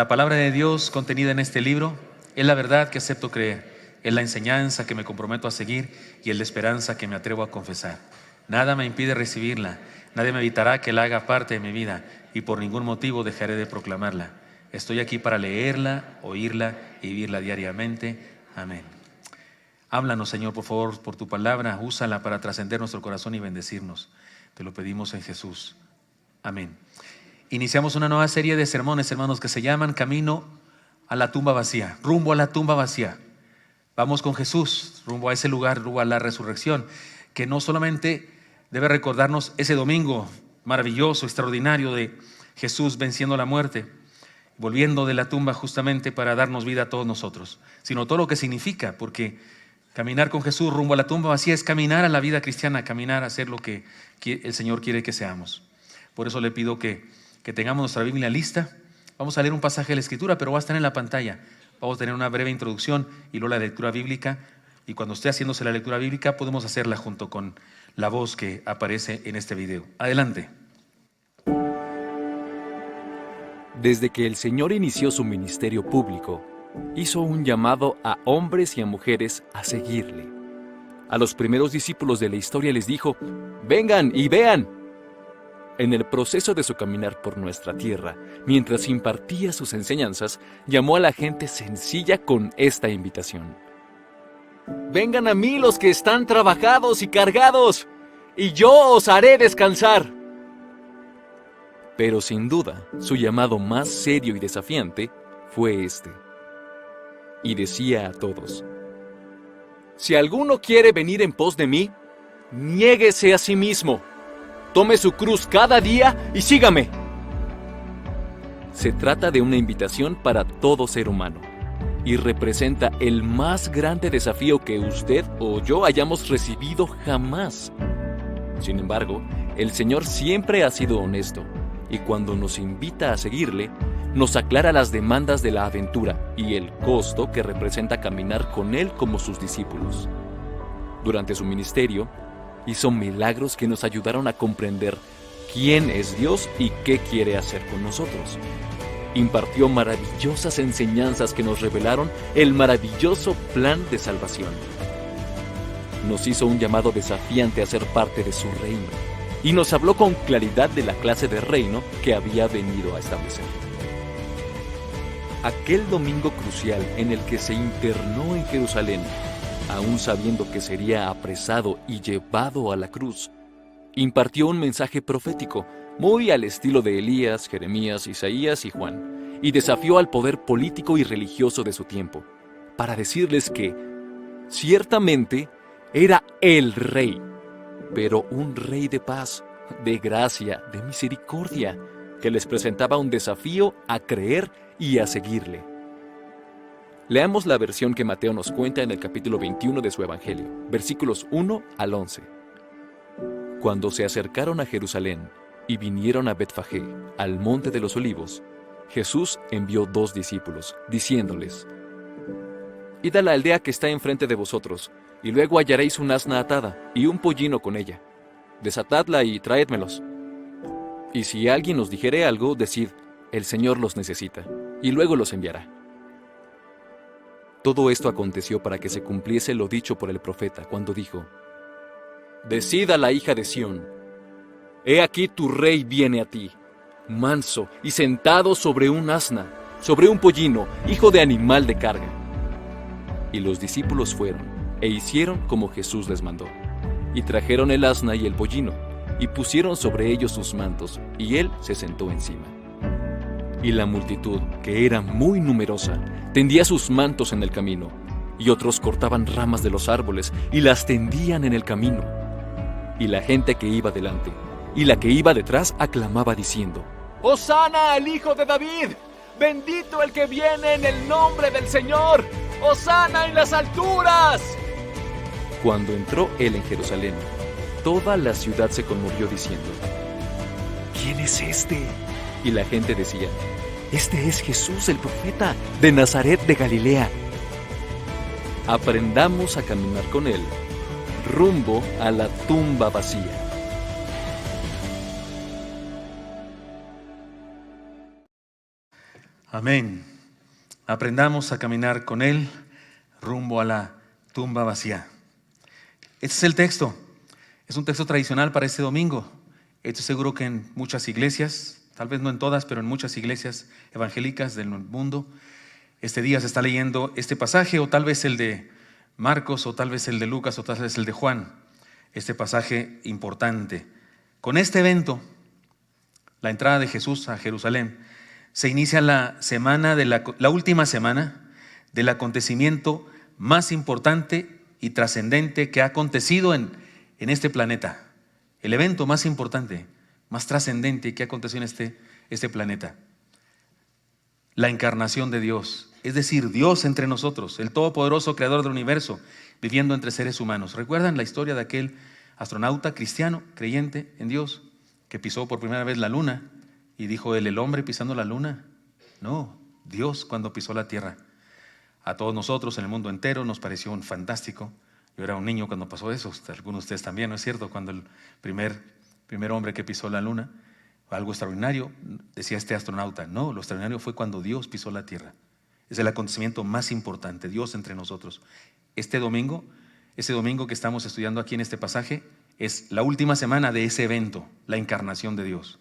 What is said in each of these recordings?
La palabra de Dios contenida en este libro es la verdad que acepto creer, es la enseñanza que me comprometo a seguir y es la esperanza que me atrevo a confesar. Nada me impide recibirla, nadie me evitará que la haga parte de mi vida y por ningún motivo dejaré de proclamarla. Estoy aquí para leerla, oírla y vivirla diariamente. Amén. Háblanos, Señor, por favor, por tu palabra, úsala para trascender nuestro corazón y bendecirnos. Te lo pedimos en Jesús. Amén. Iniciamos una nueva serie de sermones, hermanos, que se llaman Camino a la tumba vacía, rumbo a la tumba vacía. Vamos con Jesús, rumbo a ese lugar, rumbo a la resurrección, que no solamente debe recordarnos ese domingo maravilloso, extraordinario de Jesús venciendo la muerte, volviendo de la tumba justamente para darnos vida a todos nosotros, sino todo lo que significa, porque caminar con Jesús rumbo a la tumba vacía es caminar a la vida cristiana, caminar a hacer lo que el Señor quiere que seamos. Por eso le pido que tengamos nuestra Biblia lista. Vamos a leer un pasaje de la Escritura, pero va a estar en la pantalla. Vamos a tener una breve introducción y luego la lectura bíblica. Y cuando esté haciéndose la lectura bíblica, podemos hacerla junto con la voz que aparece en este video. Adelante. Desde que el Señor inició su ministerio público, hizo un llamado a hombres y a mujeres a seguirle. A los primeros discípulos de la historia les dijo: «Vengan y vean». En el proceso de su caminar por nuestra tierra, mientras impartía sus enseñanzas, llamó a la gente sencilla con esta invitación: «Vengan a mí los que están trabajados y cargados, y yo os haré descansar». Pero sin duda, su llamado más serio y desafiante fue este. Y decía a todos: «Si alguno quiere venir en pos de mí, niéguese a sí mismo. Tome su cruz cada día y sígame». Se trata de una invitación para todo ser humano y representa el más grande desafío que usted o yo hayamos recibido jamás. Sin embargo, el Señor siempre ha sido honesto y cuando nos invita a seguirle, nos aclara las demandas de la aventura y el costo que representa caminar con Él como sus discípulos. Durante su ministerio, hizo milagros que nos ayudaron a comprender quién es Dios y qué quiere hacer con nosotros. Impartió maravillosas enseñanzas que nos revelaron el maravilloso plan de salvación. Nos hizo un llamado desafiante a ser parte de su reino y nos habló con claridad de la clase de reino que había venido a establecer. Aquel domingo crucial en el que se internó en Jerusalén, aún sabiendo que sería apresado y llevado a la cruz, impartió un mensaje profético, muy al estilo de Elías, Jeremías, Isaías y Juan, y desafió al poder político y religioso de su tiempo, para decirles que, ciertamente, era el rey, pero un rey de paz, de gracia, de misericordia, que les presentaba un desafío a creer y a seguirle. Leamos la versión que Mateo nos cuenta en el capítulo 21 de su Evangelio, versículos 1 al 11. Cuando se acercaron a Jerusalén y vinieron a Betfagé, al monte de los olivos, Jesús envió 2 discípulos, diciéndoles: «Id a la aldea que está enfrente de vosotros, y luego hallaréis un asna atada y un pollino con ella. Desatadla y traédmelos. Y si alguien os dijere algo, decid: el Señor los necesita, y luego los enviará». Todo esto aconteció para que se cumpliese lo dicho por el profeta, cuando dijo: «Decid a la hija de Sión: he aquí tu rey viene a ti, manso y sentado sobre un asna, sobre un pollino, hijo de animal de carga». Y los discípulos fueron, e hicieron como Jesús les mandó, y trajeron el asna y el pollino, y pusieron sobre ellos sus mantos, y él se sentó encima. Y la multitud, que era muy numerosa, tendía sus mantos en el camino, y otros cortaban ramas de los árboles y las tendían en el camino. Y la gente que iba delante y la que iba detrás aclamaba diciendo: «¡Hosana al Hijo de David! ¡Bendito el que viene en el nombre del Señor! ¡Hosana en las alturas!». Cuando entró él en Jerusalén, toda la ciudad se conmovió diciendo: «¿Quién es este?». Y la gente decía: «Este es Jesús el profeta, de Nazaret de Galilea». Aprendamos a caminar con él, rumbo a la tumba vacía. Amén. Aprendamos a caminar con Él rumbo a la tumba vacía. Este es el texto. Es un texto tradicional para este domingo. Estoy seguro que en muchas iglesias, tal vez no en todas, pero en muchas iglesias evangélicas del mundo, este día se está leyendo este pasaje, o tal vez el de Marcos, o tal vez el de Lucas, o tal vez el de Juan. Este pasaje importante. Con este evento, la entrada de Jesús a Jerusalén, se inicia la última semana del acontecimiento más importante y trascendente que ha acontecido en este planeta. El evento más importante, más trascendente que ha acontecido en este planeta. La encarnación de Dios, es decir, Dios entre nosotros, el todopoderoso creador del universo, viviendo entre seres humanos. ¿Recuerdan la historia de aquel astronauta cristiano, creyente en Dios, que pisó por primera vez la luna? Y dijo él, ¿el hombre pisando la luna? No, Dios cuando pisó la tierra. A todos nosotros en el mundo entero nos pareció un fantástico. Yo era un niño cuando pasó eso, algunos de ustedes también, ¿no es cierto? Cuando el primer hombre que pisó la luna, algo extraordinario, decía este astronauta. No, lo extraordinario fue cuando Dios pisó la tierra. Es el acontecimiento más importante, Dios entre nosotros. Ese domingo que estamos estudiando aquí en este pasaje, es la última semana de ese evento, la encarnación de Dios.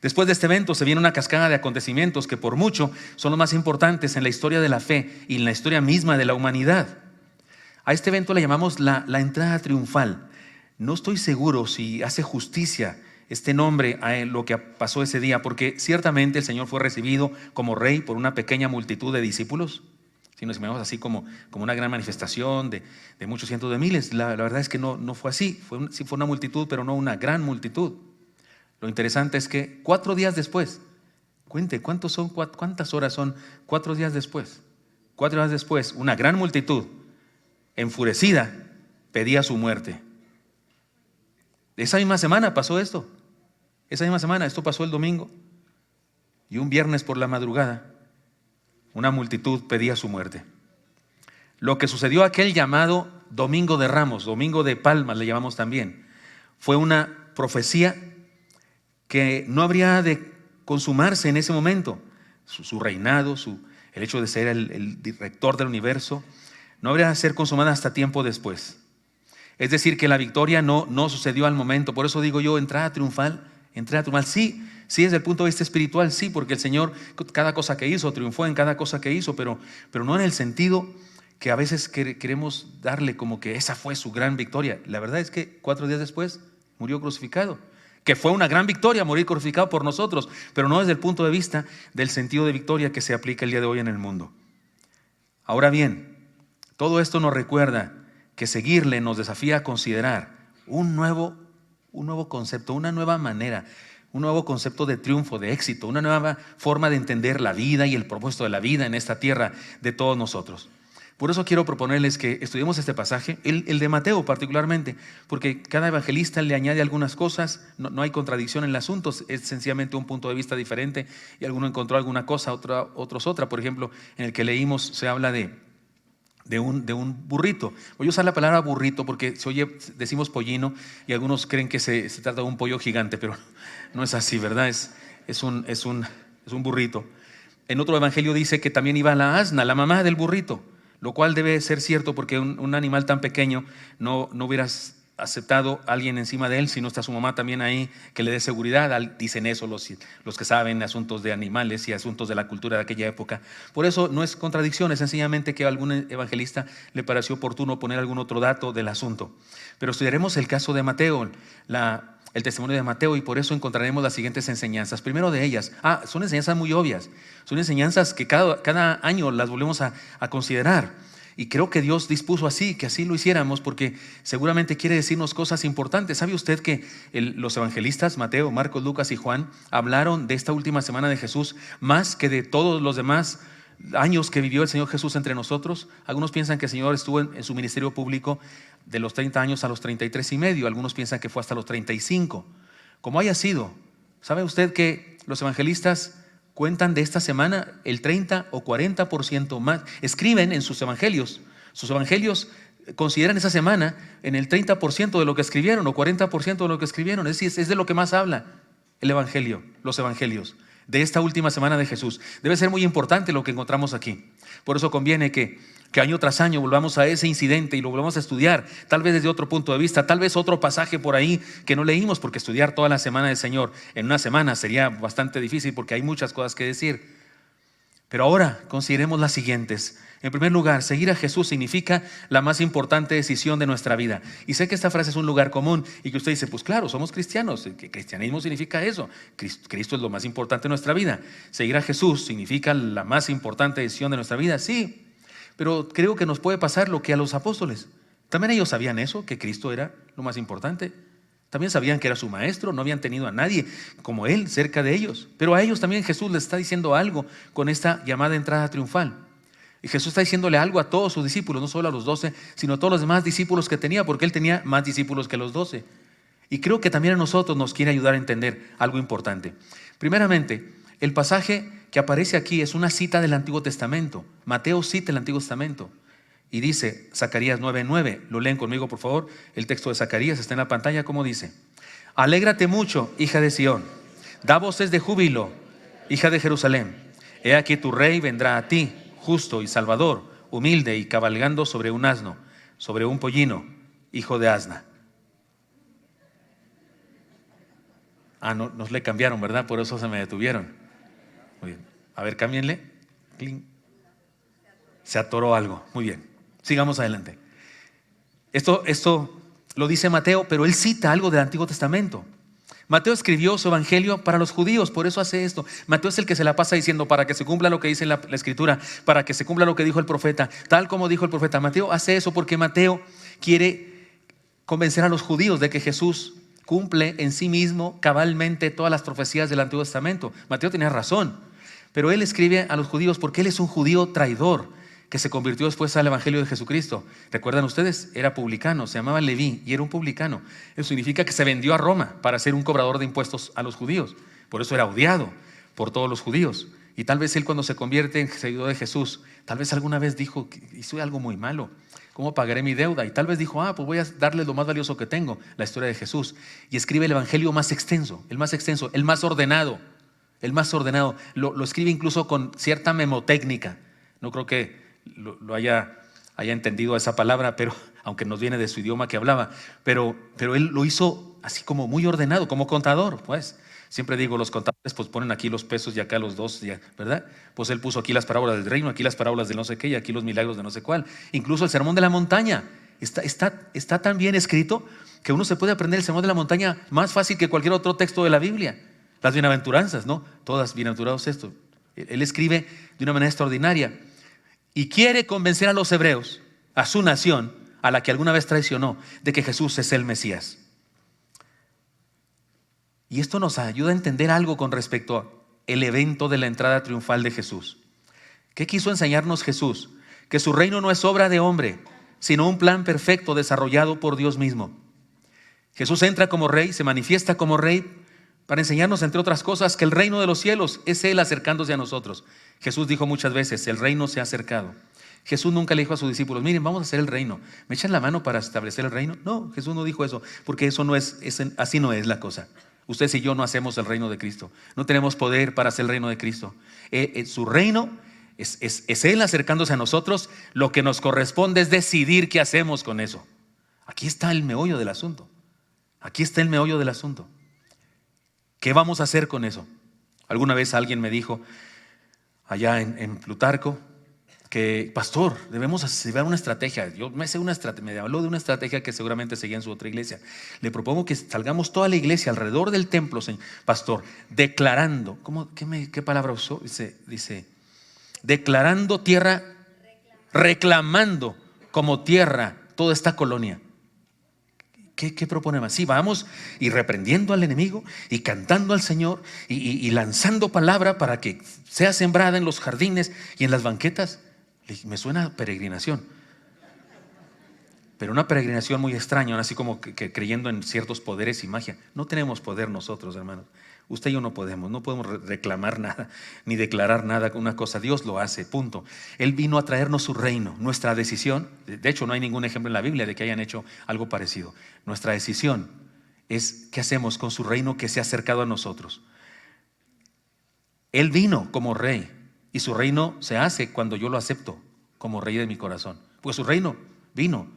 Después de este evento se viene una cascada de acontecimientos que por mucho son los más importantes en la historia de la fe y en la historia misma de la humanidad. A este evento le llamamos la entrada triunfal. No estoy seguro si hace justicia este nombre a lo que pasó ese día, porque ciertamente el Señor fue recibido como rey por una pequeña multitud de discípulos. Si nos imaginamos así como una gran manifestación de muchos cientos de miles, la verdad es que no fue así. Sí fue una multitud, pero no una gran multitud. Lo interesante es que 4 días después, cuente, ¿cuántas horas son 4 días después? 4 días después, una gran multitud, enfurecida, pedía su muerte. Esa misma semana pasó esto. Esto pasó el domingo. Y un viernes por la madrugada, una multitud pedía su muerte. Lo que sucedió aquel llamado Domingo de Ramos, Domingo de Palmas le llamamos también, fue una profecía que no habría de consumarse en ese momento. Su reinado, el hecho de ser el director del universo, no habría de ser consumada hasta tiempo después. Es decir, que la victoria no sucedió al momento. Por eso digo yo, entrada triunfal. Sí, desde el punto de vista espiritual, sí, porque el Señor, cada cosa que hizo, triunfó en cada cosa que hizo, pero no en el sentido que a veces queremos darle como que esa fue su gran victoria. La verdad es que 4 días después murió crucificado. Que fue una gran victoria morir crucificado por nosotros, pero no desde el punto de vista del sentido de victoria que se aplica el día de hoy en el mundo. Ahora bien, todo esto nos recuerda que seguirle nos desafía a considerar un nuevo concepto, una nueva manera, un nuevo concepto de triunfo, de éxito, una nueva forma de entender la vida y el propósito de la vida en esta tierra de todos nosotros. Por eso quiero proponerles que estudiemos este pasaje, el de Mateo particularmente, porque cada evangelista le añade algunas cosas, no hay contradicción en el asunto, es sencillamente un punto de vista diferente y alguno encontró alguna cosa, otros otra. Por ejemplo, en el que leímos se habla de un burrito. Voy a usar la palabra burrito porque decimos pollino y algunos creen que se trata de un pollo gigante, pero no es así, ¿verdad? Es un burrito. En otro evangelio dice que también iba la asna, la mamá del burrito, lo cual debe ser cierto porque un animal tan pequeño no hubieras aceptado a alguien encima de él si no está su mamá también ahí que le dé seguridad. Dicen eso los que saben asuntos de animales y asuntos de la cultura de aquella época. Por eso no es contradicción, es sencillamente que a algún evangelista le pareció oportuno poner algún otro dato del asunto. Pero estudiaremos el caso de Mateo, el testimonio de Mateo, y por eso encontraremos las siguientes enseñanzas. Primero de ellas, son enseñanzas muy obvias, son enseñanzas que cada año las volvemos a considerar. Y creo que Dios dispuso así, que así lo hiciéramos, porque seguramente quiere decirnos cosas importantes. ¿Sabe usted que los evangelistas, Mateo, Marcos, Lucas y Juan, hablaron de esta última semana de Jesús más que de todos los demás años que vivió el Señor Jesús entre nosotros? Algunos piensan que el Señor estuvo en su ministerio público de los 30 años a los 33 y medio. Algunos piensan que fue hasta los 35. Como haya sido, ¿sabe usted que los evangelistas cuentan de esta semana el 30 o 40% más? Escriben en sus evangelios consideran esa semana en el 30% de lo que escribieron o 40% de lo que escribieron. Es decir, es de lo que más habla el evangelio, los evangelios, de esta última semana de Jesús. Debe ser muy importante lo que encontramos aquí. Por eso conviene que año tras año volvamos a ese incidente y lo volvamos a estudiar, tal vez desde otro punto de vista, tal vez otro pasaje por ahí que no leímos, porque estudiar toda la semana del Señor en una semana sería bastante difícil porque hay muchas cosas que decir. Pero ahora consideremos las siguientes. En primer lugar, seguir a Jesús significa la más importante decisión de nuestra vida. Y sé que esta frase es un lugar común y que usted dice, pues claro, somos cristianos. ¿Qué cristianismo significa eso? Cristo es lo más importante de nuestra vida. Seguir a Jesús significa la más importante decisión de nuestra vida, sí. Pero creo que nos puede pasar lo que a los apóstoles. También ellos sabían eso, que Cristo era lo más importante. También sabían que era su maestro, no habían tenido a nadie como él cerca de ellos. Pero a ellos también Jesús les está diciendo algo con esta llamada entrada triunfal. Y Jesús está diciéndole algo a todos sus discípulos, no solo a los 12, sino a todos los demás discípulos que tenía, porque él tenía más discípulos que los 12. Y creo que también a nosotros nos quiere ayudar a entender algo importante. Primeramente, el pasaje que aparece aquí es una cita del Antiguo Testamento. Mateo cita el Antiguo Testamento. Y dice, Zacarías 9:9, lo leen conmigo por favor, el texto de Zacarías está en la pantalla, como dice: alégrate mucho, hija de Sión, da voces de júbilo, hija de Jerusalén. He aquí tu rey vendrá a ti, justo y salvador, humilde y cabalgando sobre un asno, sobre un pollino, hijo de asna. No, nos le cambiaron, ¿verdad? Por eso se me detuvieron. Muy bien, a ver, cámbienle. Se atoró algo, muy bien. Sigamos adelante. Esto lo dice Mateo, pero él cita algo del Antiguo Testamento. Mateo escribió su evangelio para los judíos, por eso hace esto. Mateo es el que se la pasa diciendo para que se cumpla lo que dice la escritura, para que se cumpla lo que dijo el profeta, tal como dijo el profeta. Mateo hace eso porque Mateo quiere convencer a los judíos de que Jesús cumple en sí mismo cabalmente todas las profecías del Antiguo Testamento. Mateo tenía razón, pero él escribe a los judíos porque él es un judío traidor que se convirtió después al evangelio de Jesucristo. ¿Recuerdan ustedes? Era publicano, se llamaba Leví y era un publicano. Eso significa que se vendió a Roma para ser un cobrador de impuestos a los judíos. Por eso era odiado por todos los judíos. Y tal vez él, cuando se convierte en seguidor de Jesús, tal vez alguna vez dijo, hice algo muy malo, ¿cómo pagaré mi deuda? Y tal vez dijo, pues voy a darle lo más valioso que tengo, la historia de Jesús. Y escribe el evangelio más extenso, el más ordenado. Lo escribe incluso con cierta memotécnica. No creo que lo haya entendido esa palabra, pero aunque nos viene de su idioma que hablaba, pero él lo hizo así como muy ordenado, como contador, pues. Siempre digo, los contadores pues ponen aquí los pesos y acá los dos, ¿verdad? Pues él puso aquí las parábolas del reino, aquí las parábolas de no sé qué y aquí los milagros de no sé cuál. Incluso el sermón de la montaña está tan bien escrito que uno se puede aprender el sermón de la montaña más fácil que cualquier otro texto de la Biblia. Las bienaventuranzas, ¿no? Todas bienaventurados esto. Él escribe de una manera extraordinaria. Y quiere convencer a los hebreos, a su nación, a la que alguna vez traicionó, de que Jesús es el Mesías. Y esto nos ayuda a entender algo con respecto al evento de la entrada triunfal de Jesús. ¿Qué quiso enseñarnos Jesús? Que su reino no es obra de hombre, sino un plan perfecto desarrollado por Dios mismo. Jesús entra como rey, se manifiesta como rey, para enseñarnos, entre otras cosas, que el reino de los cielos es Él acercándose a nosotros. Jesús dijo muchas veces, el reino se ha acercado. Jesús nunca le dijo a sus discípulos, miren, vamos a hacer el reino. ¿Me echan la mano para establecer el reino? No, Jesús no dijo eso, porque eso no así no es la cosa. Ustedes y yo no hacemos el reino de Cristo. No tenemos poder para hacer el reino de Cristo. Su reino es Él acercándose a nosotros. Lo que nos corresponde es decidir qué hacemos con eso. Aquí está el meollo del asunto. ¿Qué vamos a hacer con eso? Alguna vez alguien me dijo allá en Plutarco que, pastor, debemos llevar una estrategia. Yo me habló de una estrategia que seguramente seguía en su otra iglesia. Le propongo que salgamos toda la iglesia alrededor del templo, pastor, declarando. ¿Qué palabra usó? Dice, declarando tierra, reclamando como tierra toda esta colonia. ¿Qué propone más? Sí, vamos y reprendiendo al enemigo y cantando al Señor y lanzando palabra para que sea sembrada en los jardines y en las banquetas. Me suena a peregrinación, pero una peregrinación muy extraña, así como que creyendo en ciertos poderes y magia. No tenemos poder nosotros, hermanos. Usted y yo no podemos reclamar nada, ni declarar nada, una cosa. Dios lo hace, punto. Él vino a traernos su reino, nuestra decisión. De hecho, no hay ningún ejemplo en la Biblia de que hayan hecho algo parecido. Nuestra decisión es qué hacemos con su reino que se ha acercado a nosotros. Él vino como rey y su reino se hace cuando yo lo acepto como rey de mi corazón. Pues su reino vino,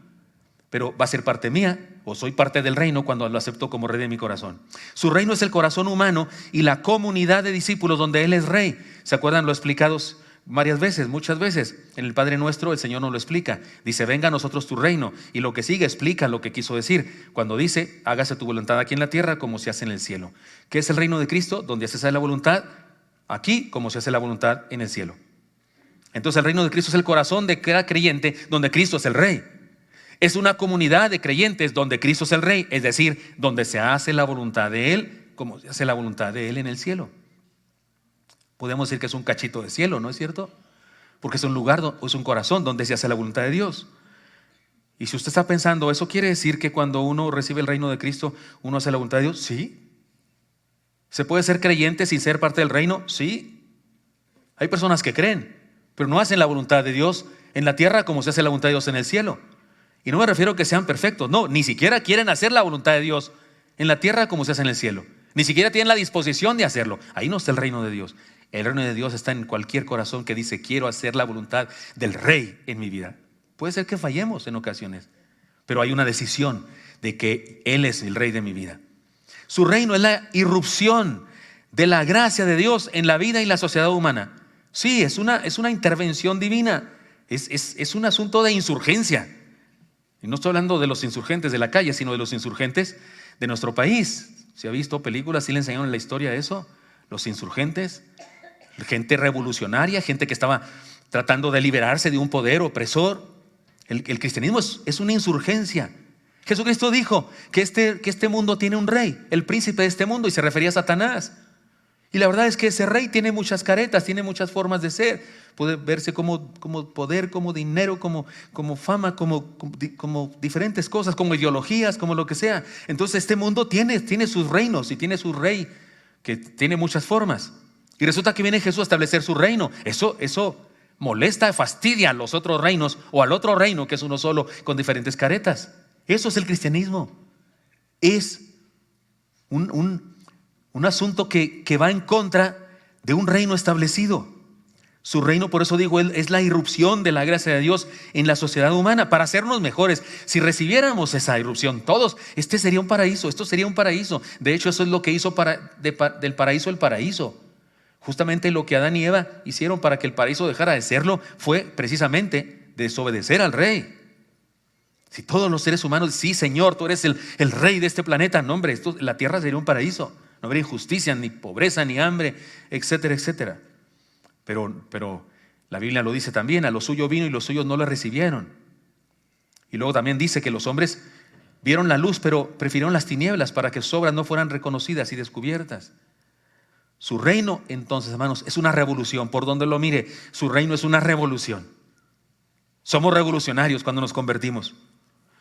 pero va a ser parte mía, o soy parte del reino cuando lo acepto como rey de mi corazón. Su reino es el corazón humano y la comunidad de discípulos donde Él es rey. ¿Se acuerdan lo explicados varias veces, muchas veces? En el Padre Nuestro el Señor nos lo explica. Dice, venga a nosotros tu reino. Y lo que sigue explica lo que quiso decir cuando dice, hágase tu voluntad aquí en la tierra como se hace en el cielo. ¿Qué es el reino de Cristo? Donde se hace la voluntad aquí como se hace la voluntad en el cielo. Entonces el reino de Cristo es el corazón de cada creyente donde Cristo es el rey. Es una comunidad de creyentes donde Cristo es el rey, es decir, donde se hace la voluntad de Él como se hace la voluntad de Él en el cielo. Podemos decir que es un cachito de cielo, ¿no es cierto? Porque es un lugar, es un corazón donde se hace la voluntad de Dios. Y si usted está pensando, ¿eso quiere decir que cuando uno recibe el reino de Cristo, uno hace la voluntad de Dios? Sí. ¿Se puede ser creyente sin ser parte del reino? Sí. Hay personas que creen, pero no hacen la voluntad de Dios en la tierra como se hace la voluntad de Dios en el cielo. Y no me refiero a que sean perfectos, no, ni siquiera quieren hacer la voluntad de Dios en la tierra como se hace en el cielo. Ni siquiera tienen la disposición de hacerlo. Ahí no está el reino de Dios. El reino de Dios está en cualquier corazón que dice, quiero hacer la voluntad del rey en mi vida. Puede ser que fallemos en ocasiones, pero hay una decisión de que Él es el rey de mi vida. Su reino es la irrupción de la gracia de Dios en la vida y la sociedad humana. Sí, es una intervención divina. Es un asunto de insurgencia. Y no estoy hablando de los insurgentes de la calle, sino de los insurgentes de nuestro país. ¿Se ha visto películas? ¿Sí le enseñaron en la historia eso? Los insurgentes, gente revolucionaria, gente que estaba tratando de liberarse de un poder opresor. El cristianismo es una insurgencia. Jesucristo dijo que este mundo tiene un rey, el príncipe de este mundo, y se refería a Satanás. Y la verdad es que ese rey tiene muchas caretas, tiene muchas formas de ser. Puede verse como poder, como dinero, como fama, como diferentes cosas, como ideologías, como lo que sea. Entonces este mundo tiene sus reinos y tiene su rey que tiene muchas formas. Y resulta que viene Jesús a establecer su reino. Eso molesta, fastidia a los otros reinos o al otro reino que es uno solo con diferentes caretas. Eso es el cristianismo. Es un asunto que va en contra de un reino establecido. Su reino, por eso digo, es la irrupción de la gracia de Dios en la sociedad humana para hacernos mejores. Si recibiéramos esa irrupción todos, este sería un paraíso, esto sería un paraíso. De hecho, eso es lo que hizo del paraíso el paraíso. Justamente lo que Adán y Eva hicieron para que el paraíso dejara de serlo fue precisamente desobedecer al rey. Si todos los seres humanos, sí Señor, tú eres el rey de este planeta, no hombre, la tierra sería un paraíso. No habría injusticia, ni pobreza, ni hambre, etcétera, etcétera. Pero la Biblia lo dice también, a lo suyo vino y los suyos no le recibieron. Y luego también dice que los hombres vieron la luz, pero prefirieron las tinieblas para que sus obras no fueran reconocidas y descubiertas. Su reino, entonces, hermanos, es una revolución. Por donde lo mire, su reino es una revolución. Somos revolucionarios cuando nos convertimos.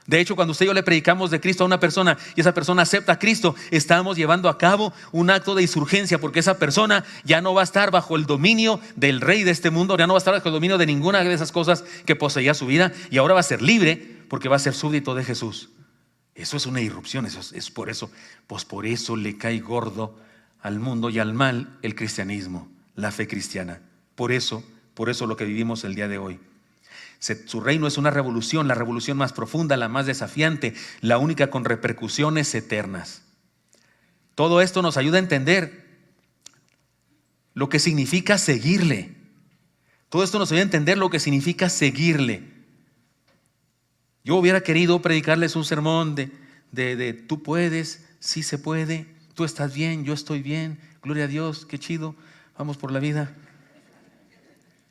De hecho, cuando usted y yo le predicamos de Cristo a una persona y esa persona acepta a Cristo, estamos llevando a cabo un acto de insurgencia, porque esa persona ya no va a estar bajo el dominio del rey de este mundo, ya no va a estar bajo el dominio de ninguna de esas cosas que poseía su vida, y ahora va a ser libre porque va a ser súbdito de Jesús. Eso es una irrupción, es por eso, pues por eso le cae gordo al mundo y al mal el cristianismo, la fe cristiana. Por eso lo que vivimos el día de hoy. Su reino es una revolución, la revolución más profunda, la más desafiante, la única con repercusiones eternas. Todo esto nos ayuda a entender lo que significa seguirle. Todo esto nos ayuda a entender lo que significa seguirle. Yo hubiera querido predicarles un sermón de tú puedes, sí se puede, tú estás bien, yo estoy bien, gloria a Dios, qué chido, vamos por la vida.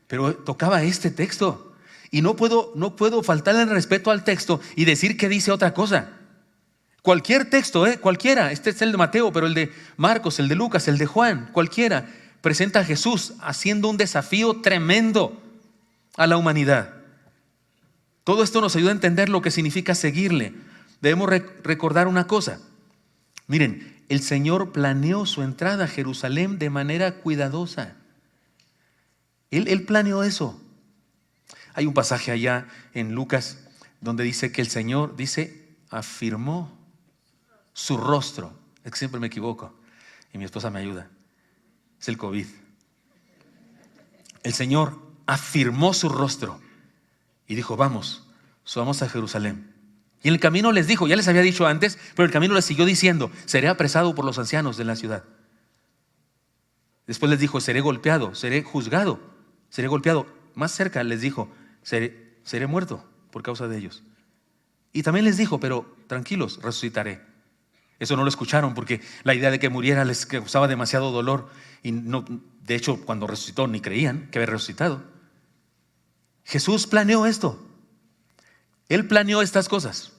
Pero tocaba este texto. Y no puedo faltarle el respeto al texto y decir que dice otra cosa. Cualquier texto, cualquiera, este es el de Mateo, pero el de Marcos, el de Lucas, el de Juan, cualquiera, presenta a Jesús haciendo un desafío tremendo a la humanidad. Todo esto nos ayuda a entender lo que significa seguirle. Debemos recordar una cosa. Miren, el Señor planeó su entrada a Jerusalén de manera cuidadosa. Él planeó eso. Hay un pasaje allá en Lucas donde dice que el Señor, afirmó su rostro. Es que siempre me equivoco y mi esposa me ayuda. Es el COVID. el Señor afirmó su rostro y dijo: vamos, subamos a Jerusalén. Y en el camino les dijo, ya les había dicho antes, pero en el camino les siguió diciendo: seré apresado por los ancianos de la ciudad. Después les dijo: seré golpeado, seré juzgado, seré golpeado. Más cerca les dijo: seré muerto por causa de ellos. Y también les dijo: pero tranquilos, resucitaré. Eso no lo escucharon porque la idea de que muriera les causaba demasiado dolor. Y no, de hecho, cuando resucitó ni creían que había resucitado. Jesús planeó esto. Él planeó estas cosas.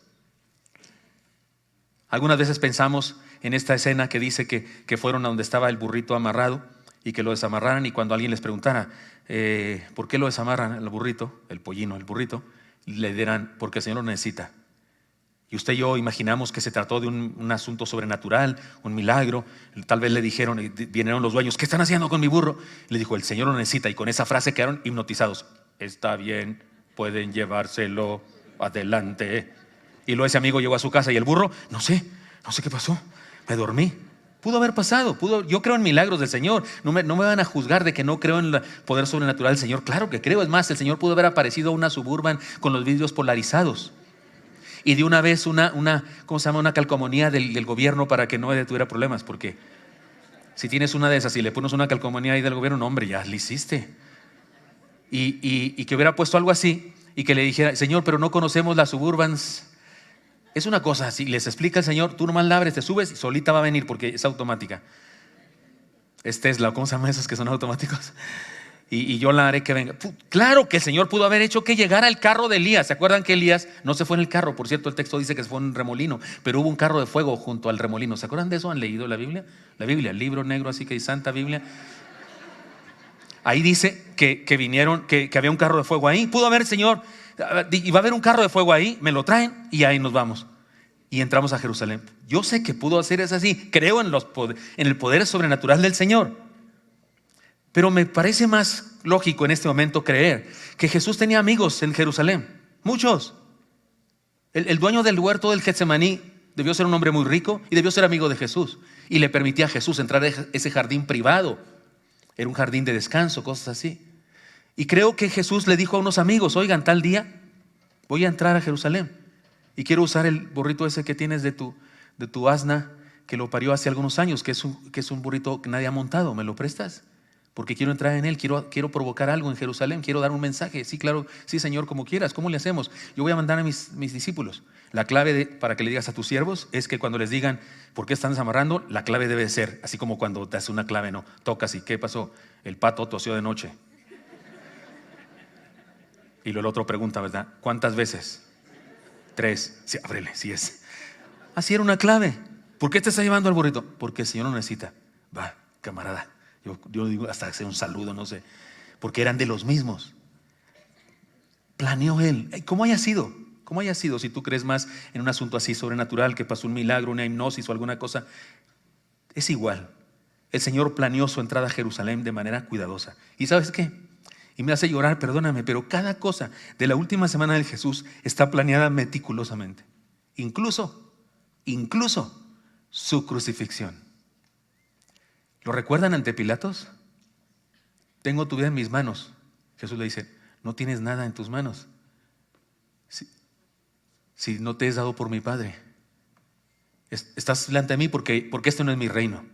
Algunas veces pensamos en esta escena que dice que fueron a donde estaba el burrito amarrado y que lo desamarraran, y cuando alguien les preguntara ¿por qué lo desamarran el burrito, el pollino, el burrito? Le dirán: porque el Señor lo necesita. Y usted y yo imaginamos que se trató de un asunto sobrenatural, un milagro. Tal vez le dijeron, vinieron los dueños: ¿qué están haciendo con mi burro? Y le dijo: el Señor lo necesita. Y con esa frase quedaron hipnotizados. Está bien, pueden llevárselo adelante. Y luego ese amigo llegó a su casa y el burro, no sé qué pasó, me dormí. Pudo haber pasado, yo creo en milagros del Señor. No me van a juzgar de que no creo en el poder sobrenatural del Señor. Claro que creo. Es más, el Señor pudo haber aparecido a una Suburban con los vidrios polarizados y de una vez una calcomanía del gobierno para que no tuviera problemas. Porque si tienes una de esas y le pones una calcomanía ahí del gobierno, no, hombre, ya le hiciste. Y que hubiera puesto algo así y que le dijera: Señor, pero no conocemos las Suburbans. Es una cosa así, les explica el Señor: tú nomás la abres, te subes y solita va a venir porque es automática. Es Tesla, ¿cómo se llaman esos que son automáticos? Y yo la haré que venga. Claro que el Señor pudo haber hecho que llegara el carro de Elías. ¿Se acuerdan que Elías no se fue en el carro? Por cierto, el texto dice que se fue en un remolino, pero hubo un carro de fuego junto al remolino. ¿Se acuerdan de eso? ¿Han leído la Biblia? La Biblia, el libro negro así que dice Santa Biblia. Ahí dice que vinieron, que había un carro de fuego ahí. Pudo haber: Señor, y va a haber un carro de fuego ahí, me lo traen y ahí nos vamos. Y entramos a Jerusalén. Yo sé que pudo hacer eso así. Creo en el poder sobrenatural del Señor. Pero me parece más lógico en este momento creer que Jesús tenía amigos en Jerusalén. Muchos. El dueño del huerto del Getsemaní debió ser un hombre muy rico y debió ser amigo de Jesús. Y le permitía a Jesús entrar a ese jardín privado. Era un jardín de descanso, cosas así. Y creo que Jesús le dijo a unos amigos: oigan, tal día voy a entrar a Jerusalén y quiero usar el burrito ese que tienes de tu asna, que lo parió hace algunos años, que es un burrito que nadie ha montado. ¿Me lo prestas? Porque quiero entrar en él, quiero provocar algo en Jerusalén, quiero dar un mensaje. Sí, claro, sí, Señor, como quieras. ¿Cómo le hacemos? Yo voy a mandar a mis discípulos. La clave para que le digas a tus siervos es que cuando les digan: ¿por qué están desamarrando? La clave debe ser, así como cuando te hace una clave, no, tocas y ¿qué pasó? El pato tosió de noche. Y luego el otro pregunta, ¿verdad? ¿Cuántas veces? 3. Sí, ábrele, sí es. Así era una clave. ¿Por qué te está llevando al burrito? Porque el Señor lo necesita. Va, camarada. Yo digo hasta hacer un saludo, no sé. Porque eran de los mismos. Planeó Él. ¿Cómo haya sido? Si tú crees más en un asunto así sobrenatural, que pasó un milagro, una hipnosis o alguna cosa, es igual. El Señor planeó su entrada a Jerusalén de manera cuidadosa. ¿Y sabes qué? Y me hace llorar, perdóname, pero cada cosa de la última semana de Jesús está planeada meticulosamente. Incluso su crucifixión. ¿Lo recuerdan ante Pilatos? Tengo tu vida en mis manos. Jesús le dice: no tienes nada en tus manos si no te es dado por mi Padre. Estás delante de mí porque este no es mi reino.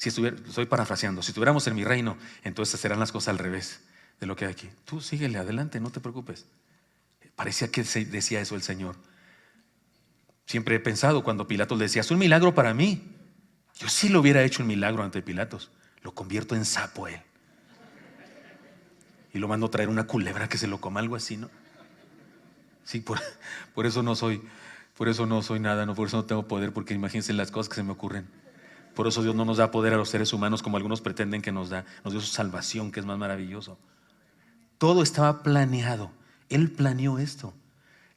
Estoy parafraseando: si estuviéramos en mi reino, entonces serán las cosas al revés de lo que hay aquí. Tú síguele adelante, no te preocupes. Parecía que decía eso el Señor. Siempre he pensado cuando Pilatos le decía: es un milagro para mí. Yo sí lo hubiera hecho un milagro ante Pilatos. Lo convierto en sapo a él. Y lo mando a traer una culebra que se lo coma, algo así, ¿no? Sí, por eso no soy nada, no, por eso no tengo poder, porque imagínense las cosas que se me ocurren. Por eso Dios no nos da poder a los seres humanos como algunos pretenden que nos da. Nos dio su salvación, que es más maravilloso. Todo estaba planeado. Él planeó esto.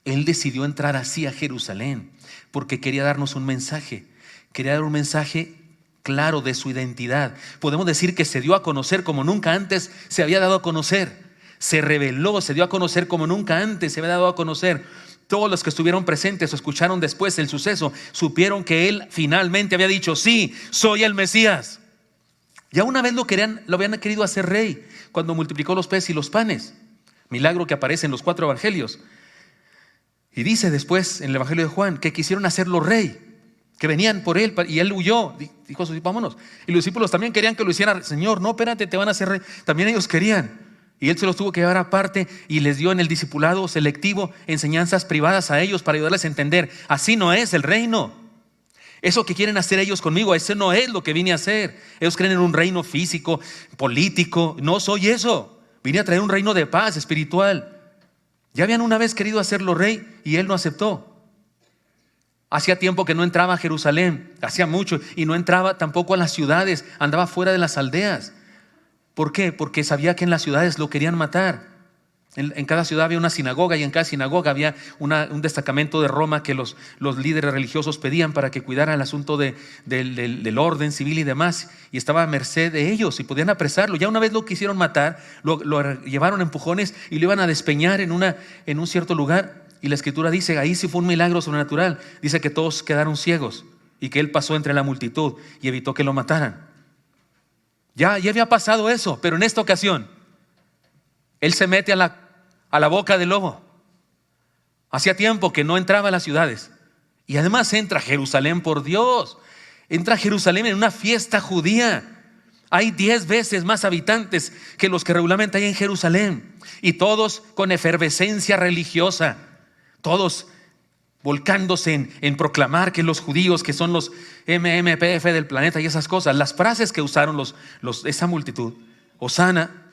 Él decidió entrar así a Jerusalén porque quería darnos un mensaje. Quería dar un mensaje claro de su identidad. Podemos decir que se dio a conocer como nunca antes se había dado a conocer. Se reveló, se dio a conocer como nunca antes se había dado a conocer. Todos los que estuvieron presentes o escucharon después el suceso supieron que Él finalmente había dicho: sí, soy el Mesías. Ya una vez lo habían querido hacer rey cuando multiplicó los peces y los panes. Milagro que aparece en los 4 evangelios. Y dice después en el evangelio de Juan que quisieron hacerlo rey, que venían por él y él huyó. Dijo a sus discípulos, vámonos. Y los discípulos también querían que lo hiciera. Señor, no, espérate, te van a hacer rey. También ellos querían. Y él se los tuvo que llevar aparte y les dio en el discipulado selectivo enseñanzas privadas a ellos para ayudarles a entender. Así no es el reino. Eso que quieren hacer ellos conmigo, eso no es lo que vine a hacer. Ellos creen en un reino físico, político. No soy eso. Vine a traer un reino de paz espiritual. Ya habían una vez querido hacerlo rey y él no aceptó. Hacía tiempo que no entraba a Jerusalén, hacía mucho, y no entraba tampoco a las ciudades, andaba fuera de las aldeas. ¿Por qué? Porque sabía que en las ciudades lo querían matar. En cada ciudad había una sinagoga y en cada sinagoga había un destacamento de Roma que los líderes religiosos pedían para que cuidara el asunto del orden civil y demás, y estaba a merced de ellos y podían apresarlo. Ya una vez lo quisieron matar, lo llevaron a empujones y lo iban a despeñar en un cierto lugar, y la escritura dice, ahí sí fue un milagro sobrenatural, dice que todos quedaron ciegos y que él pasó entre la multitud y evitó que lo mataran. Ya había pasado eso, pero en esta ocasión él se mete a la boca del lobo. Hacía tiempo que no entraba a las ciudades. Y además entra a Jerusalén, por Dios. Entra a Jerusalén en una fiesta judía. Hay 10 veces más habitantes que los que regularmente hay en Jerusalén. Y todos con efervescencia religiosa. Todos volcándose en proclamar que los judíos, que son los MMPF del planeta y esas cosas. Las frases que usaron esa multitud, Hosana,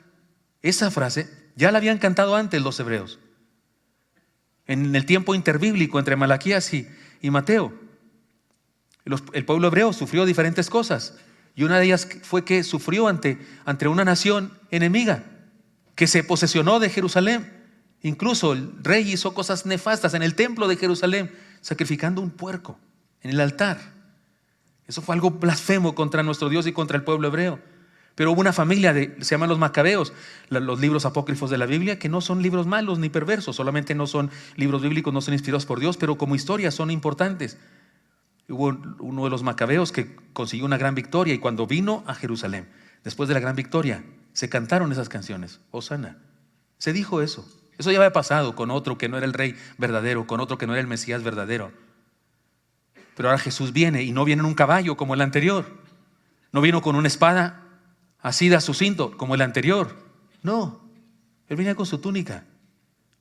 esa frase ya la habían cantado antes los hebreos. En el tiempo interbíblico entre Malaquías y Mateo. El pueblo hebreo sufrió diferentes cosas. Y una de ellas fue que sufrió ante una nación enemiga que se posesionó de Jerusalén. Incluso el rey hizo cosas nefastas en el templo de Jerusalén, sacrificando un puerco en el altar. Eso fue algo blasfemo contra nuestro Dios y contra el pueblo hebreo. Pero hubo una familia, se llaman los macabeos, los libros apócrifos de la Biblia, que no son libros malos ni perversos, solamente no son libros bíblicos, no son inspirados por Dios, pero como historias son importantes. Hubo uno de los macabeos que consiguió una gran victoria, y cuando vino a Jerusalén, después de la gran victoria, se cantaron esas canciones, Hosana. Se dijo eso. Eso ya había pasado con otro que no era el rey verdadero, con otro que no era el Mesías verdadero. Pero ahora Jesús viene, y no viene en un caballo como el anterior. No vino con una espada asida a su cinto como el anterior. No, él venía con su túnica,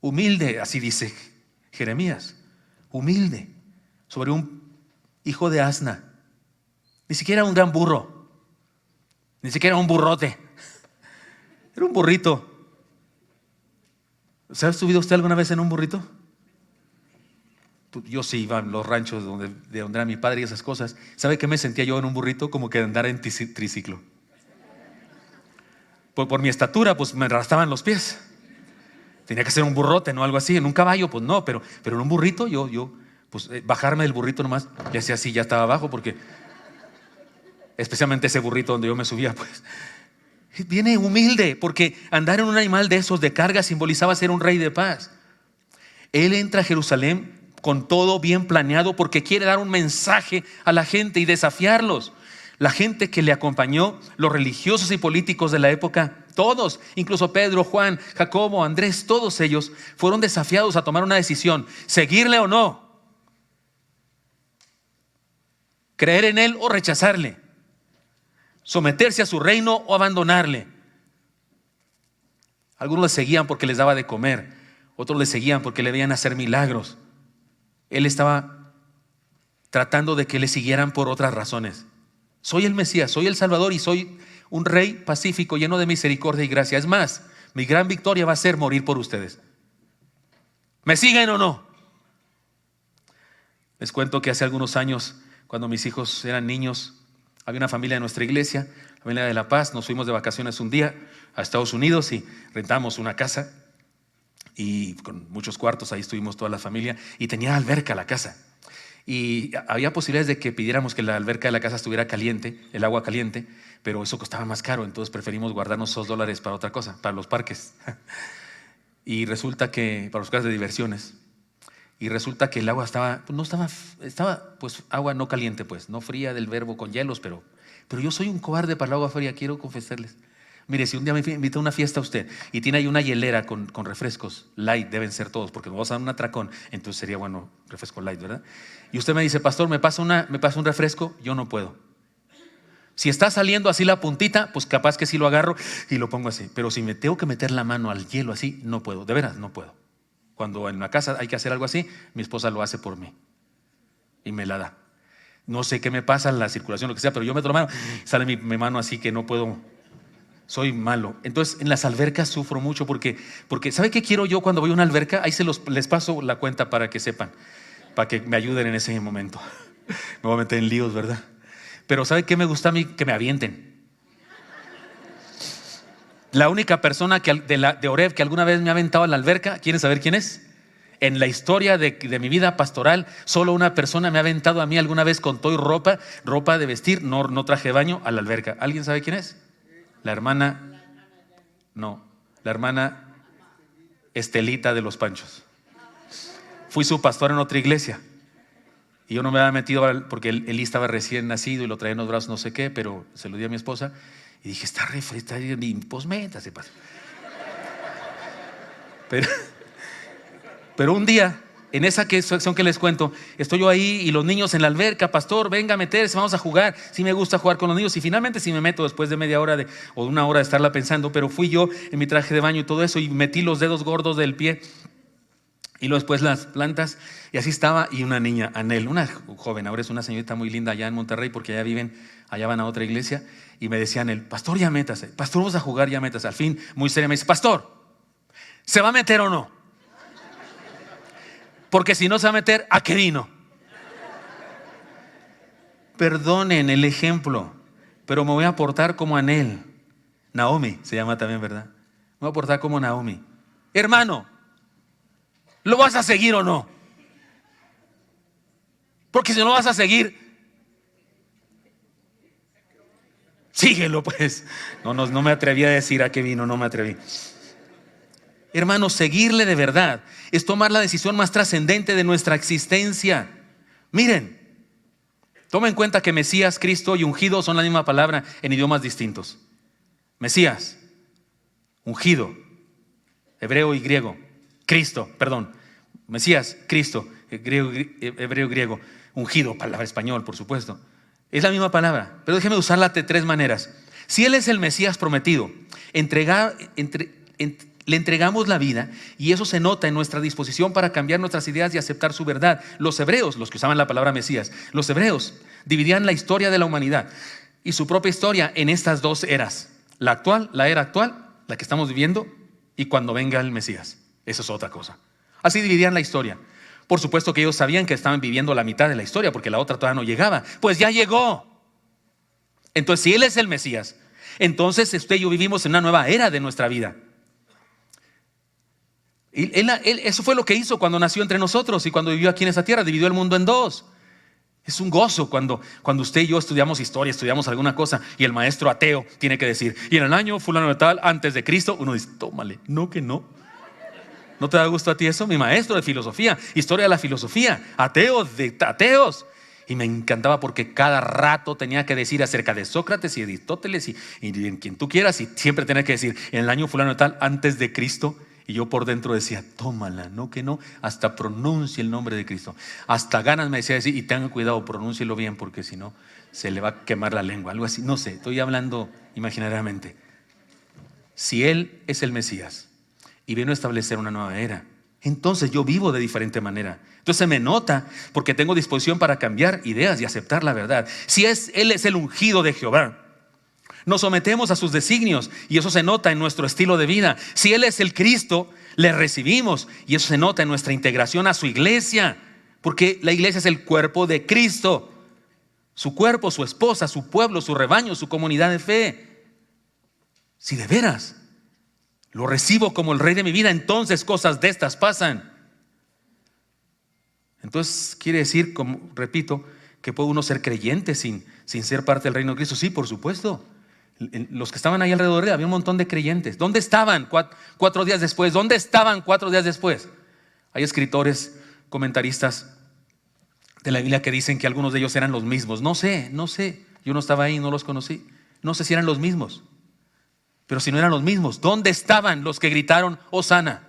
humilde, así dice Jeremías, humilde, sobre un hijo de asna. Ni siquiera un gran burro, ni siquiera un burrote, era un burrito. ¿Se ha subido usted alguna vez en un burrito? Yo sí iba a los ranchos de donde era mi padre y esas cosas. ¿Sabe qué me sentía yo en un burrito? Como que andar en triciclo. Por mi estatura, pues me arrastraban los pies. Tenía que ser un burrote, no algo así. En un caballo, pues no, pero en un burrito, pues bajarme del burrito nomás, ya hacía así, ya estaba abajo, porque especialmente ese burrito donde yo me subía, pues viene humilde, porque andar en un animal de esos de carga simbolizaba ser un rey de paz. Él entra a Jerusalén con todo bien planeado, porque quiere dar un mensaje a la gente y desafiarlos. La gente que le acompañó, los religiosos y políticos de la época, todos, incluso Pedro, Juan, Jacobo, Andrés, todos ellos fueron desafiados a tomar una decisión: seguirle o no, creer en él o rechazarle, someterse a su reino o abandonarle. Algunos le seguían porque les daba de comer, otros le seguían porque le veían hacer milagros. Él estaba tratando de que le siguieran por otras razones. Soy el Mesías, soy el Salvador y soy un rey pacífico, lleno de misericordia y gracia. Es más, mi gran victoria va a ser morir por ustedes. ¿Me siguen o no? Les cuento que hace algunos años, cuando mis hijos eran niños, había una familia de nuestra iglesia, la familia de La Paz. Nos fuimos de vacaciones un día a Estados Unidos y rentamos una casa, y con muchos cuartos. Ahí estuvimos toda la familia, y tenía alberca la casa. Y había posibilidades de que pidiéramos que la alberca de la casa estuviera caliente, el agua caliente, pero eso costaba más caro, entonces preferimos guardarnos esos $2 para otra cosa, para los parques. Y resulta que, para los lugares de diversiones, Y resulta que el agua estaba pues agua no caliente, pues, no fría del verbo con hielos, pero yo soy un cobarde para el agua fría, quiero confesarles. Mire, si un día me invita a una fiesta a usted y tiene ahí una hielera con refrescos light, deben ser todos, porque nos vamos a dar un atracón, entonces sería bueno refresco light, ¿verdad? Y usted me dice, pastor, ¿me pasa un refresco? Yo no puedo. Si está saliendo así la puntita, pues capaz que sí lo agarro y lo pongo así. Pero si me tengo que meter la mano al hielo así, no puedo, de veras no puedo. Cuando en la casa hay que hacer algo así, mi esposa lo hace por mí y me la da. No sé qué me pasa en la circulación, lo que sea, pero yo meto la mano, sale mi mano así que no puedo. Soy malo. Entonces en las albercas sufro mucho porque ¿sabe qué quiero yo cuando voy a una alberca? Ahí les paso la cuenta para que sepan, para que me ayuden en ese momento. Me voy a meter en líos, ¿verdad? Pero ¿sabe qué me gusta a mí? Que me avienten. La única persona de Oreb que alguna vez me ha aventado a la alberca, ¿quieren saber quién es? En la historia de mi vida pastoral, solo una persona me ha aventado a mí alguna vez con todo y ropa de vestir, no traje de baño, a la alberca. ¿Alguien sabe quién es? La hermana Estelita de los Panchos. Fui su pastor en otra iglesia y yo no me había metido porque él estaba recién nacido y lo traía en los brazos, no sé qué, pero se lo di a mi esposa y dije, está re fresco, pues métase, pasa. Pero un día, en esa sección que les cuento, estoy yo ahí y los niños en la alberca, pastor, venga a meterse, vamos a jugar. Sí me gusta jugar con los niños y finalmente sí me meto después de media hora o de una hora de estarla pensando, pero fui yo en mi traje de baño y todo eso y metí los dedos gordos del pie y luego después las plantas y así estaba. Y una niña, Anel, una joven, ahora es una señorita muy linda allá en Monterrey porque allá van a otra iglesia, y me decía Anel, pastor, ya métase, pastor, vamos a jugar, ya métase. Al fin, muy seria, me dice, pastor, ¿se va a meter o no? Porque si no se va a meter, ¿a qué vino? Perdonen el ejemplo, pero me voy a portar como Anel. Naomi se llama también, ¿verdad? Me voy a portar como Naomi. Hermano, ¿lo vas a seguir o no? Porque si no lo vas a seguir, síguelo pues. No me atreví a decir a qué vino, no me atreví. Hermanos, seguirle de verdad es tomar la decisión más trascendente de nuestra existencia. Miren, toma en cuenta que Mesías, Cristo y ungido son la misma palabra en idiomas distintos. Mesías, ungido, hebreo y griego. Cristo, perdón. Mesías, Cristo, hebreo, griego. Ungido, palabra español, por supuesto. Es la misma palabra, pero déjeme usarla de tres maneras. Si Él es el Mesías prometido, le entregamos la vida y eso se nota en nuestra disposición para cambiar nuestras ideas y aceptar su verdad. Los hebreos, los que usaban la palabra Mesías, los hebreos dividían la historia de la humanidad y su propia historia en estas dos eras. La era actual, la que estamos viviendo, y cuando venga el Mesías. Eso es otra cosa. Así dividían la historia. Por supuesto que ellos sabían que estaban viviendo la mitad de la historia porque la otra todavía no llegaba. Pues ya llegó. Entonces, si Él es el Mesías, entonces usted y yo vivimos en una nueva era de nuestra vida. Eso fue lo que hizo cuando nació entre nosotros y cuando vivió aquí en esta tierra. Dividió el mundo en dos. Es un gozo cuando usted y yo estudiamos historia, estudiamos alguna cosa y el maestro ateo tiene que decir, y en el año fulano de tal, antes de Cristo, uno dice, tómale, no que no. ¿No te da gusto a ti eso? Mi maestro de filosofía, historia de la filosofía, ateos. Y me encantaba porque cada rato tenía que decir acerca de Sócrates y Aristóteles y en quien tú quieras, y siempre tenía que decir, en el año fulano de tal, antes de Cristo. Y yo por dentro decía, tómala, no que no, hasta pronuncie el nombre de Cristo. Hasta ganas me decía decir, y tengan cuidado, pronúncielo bien, porque si no, se le va a quemar la lengua, algo así. No sé, estoy hablando imaginariamente. Si Él es el Mesías y vino a establecer una nueva era, entonces yo vivo de diferente manera. Entonces se me nota porque tengo disposición para cambiar ideas y aceptar la verdad. Si Él es el ungido de Jehová, nos sometemos a sus designios y eso se nota en nuestro estilo de vida. Si Él es el Cristo, le recibimos y eso se nota en nuestra integración a su iglesia, porque la iglesia es el cuerpo de Cristo, su cuerpo, su esposa, su pueblo, su rebaño, su comunidad de fe. Si de veras lo recibo como el rey de mi vida, entonces cosas de estas pasan. Entonces quiere decir, como repito, que puede uno ser creyente sin ser parte del reino de Cristo. Sí, por supuesto. Los que estaban ahí alrededor de él, había un montón de creyentes. ¿Dónde estaban 4 días después? ¿Dónde estaban 4 días después? Hay escritores comentaristas de la Biblia que dicen que algunos de ellos eran los mismos. No sé, yo no estaba ahí, no los conocí. No sé si eran los mismos. Pero si no eran los mismos, ¿dónde estaban los que gritaron Hosana?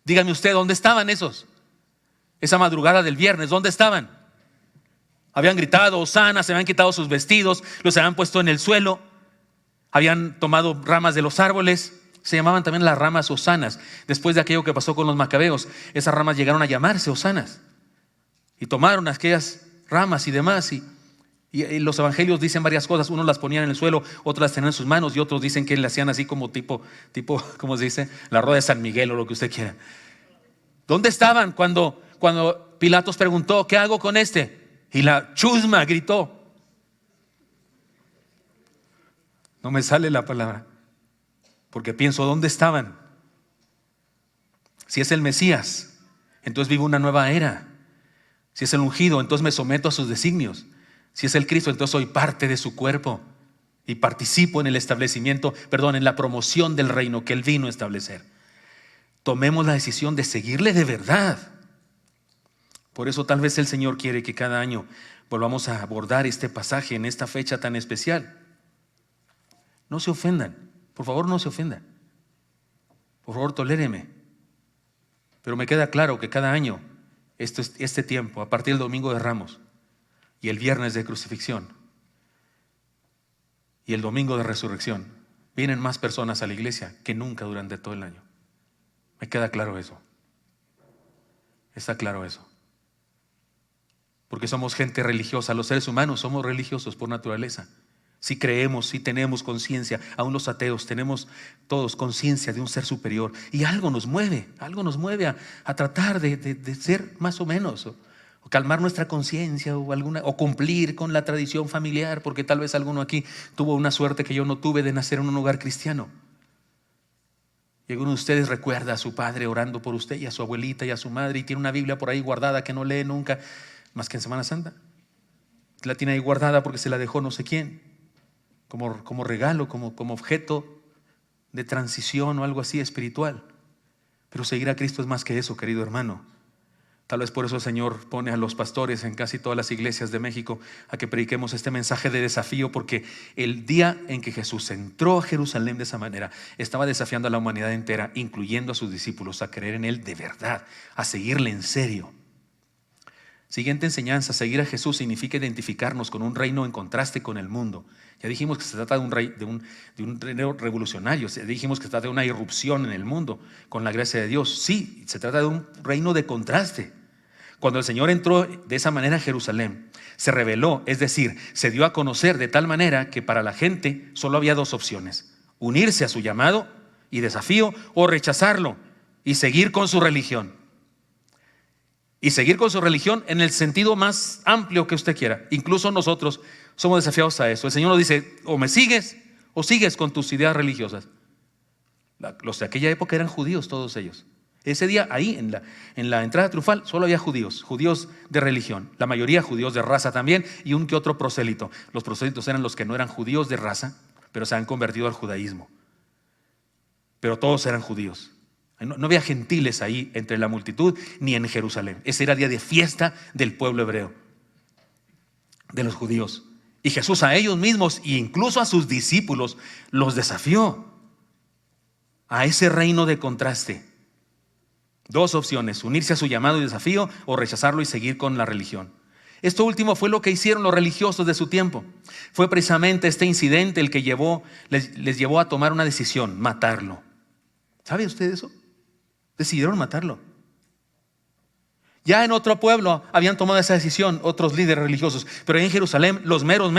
Dígame usted, ¿dónde estaban esos? Esa madrugada del viernes, ¿dónde estaban? Habían gritado Hosana, se habían quitado sus vestidos, los habían puesto en el suelo, habían tomado ramas de los árboles. Se llamaban también las ramas Hosanas. Después de aquello que pasó con los macabeos, esas ramas llegaron a llamarse Hosanas. Y tomaron aquellas ramas y demás. Y los evangelios dicen varias cosas. Unos las ponían en el suelo, otros las tenían en sus manos, y otros dicen que le hacían así como tipo, ¿cómo se dice? La rueda de San Miguel o lo que usted quiera. ¿Dónde estaban cuando Pilatos preguntó, ¿qué hago con este? Y la chusma gritó. No me sale la palabra, porque pienso, ¿dónde estaban? Si es el Mesías, entonces vivo una nueva era. Si es el ungido, entonces me someto a sus designios. Si es el Cristo, entonces soy parte de su cuerpo y participo en el establecimiento, en la promoción del reino que Él vino a establecer. Tomemos la decisión de seguirle de verdad. Por eso tal vez el Señor quiere que cada año volvamos a abordar este pasaje en esta fecha tan especial. No se ofendan, por favor, no se ofendan. Por favor, toléreme. Pero me queda claro que cada año, este tiempo, a partir del domingo de Ramos y el viernes de crucifixión y el domingo de resurrección, vienen más personas a la iglesia que nunca durante todo el año. Me queda claro eso. Está claro eso. Porque somos gente religiosa. Los seres humanos somos religiosos por naturaleza. Si creemos, si tenemos conciencia, aún los ateos tenemos todos conciencia de un ser superior. Y algo nos mueve a tratar de ser más o menos, o calmar nuestra conciencia o cumplir con la tradición familiar, porque tal vez alguno aquí tuvo una suerte que yo no tuve de nacer en un hogar cristiano. Y alguno de ustedes recuerda a su padre orando por usted y a su abuelita y a su madre, y tiene una Biblia por ahí guardada que no lee nunca, más que en Semana Santa. La tiene ahí guardada porque se la dejó no sé quién, como regalo, como objeto de transición o algo así espiritual. Pero seguir a Cristo es más que eso, querido hermano. Tal vez por eso el Señor pone a los pastores en casi todas las iglesias de México a que prediquemos este mensaje de desafío, porque el día en que Jesús entró a Jerusalén de esa manera, estaba desafiando a la humanidad entera, incluyendo a sus discípulos, a creer en Él de verdad, a seguirle en serio. Siguiente enseñanza: seguir a Jesús significa identificarnos con un reino en contraste con el mundo. Ya dijimos que se trata de un reino revolucionario, dijimos que se trata de una irrupción en el mundo con la gracia de Dios. Sí, se trata de un reino de contraste. Cuando el Señor entró de esa manera a Jerusalén, se reveló, es decir, se dio a conocer de tal manera que para la gente solo había dos opciones: unirse a su llamado y desafío, o rechazarlo y seguir con su religión. Y seguir con su religión en el sentido más amplio que usted quiera. Incluso nosotros somos desafiados a eso. El Señor nos dice: o me sigues o sigues con tus ideas religiosas. Los de aquella época eran judíos, todos ellos. Ese día ahí en la entrada triunfal solo había judíos de religión. La mayoría judíos de raza también, y un que otro prosélito. Los prosélitos eran los que no eran judíos de raza, pero se han convertido al judaísmo. Pero todos eran judíos. No había gentiles ahí entre la multitud ni en Jerusalén. Ese era día de fiesta del pueblo hebreo, de los judíos. Y Jesús a ellos mismos e incluso a sus discípulos los desafió a ese reino de contraste. Dos opciones: unirse a su llamado y desafío, o rechazarlo y seguir con la religión. Esto último fue lo que hicieron los religiosos de su tiempo. Fue precisamente este incidente el que les llevó a tomar una decisión: matarlo. ¿Sabe usted eso? Decidieron matarlo. Ya en otro pueblo habían tomado esa decisión otros líderes religiosos, pero en Jerusalén los meros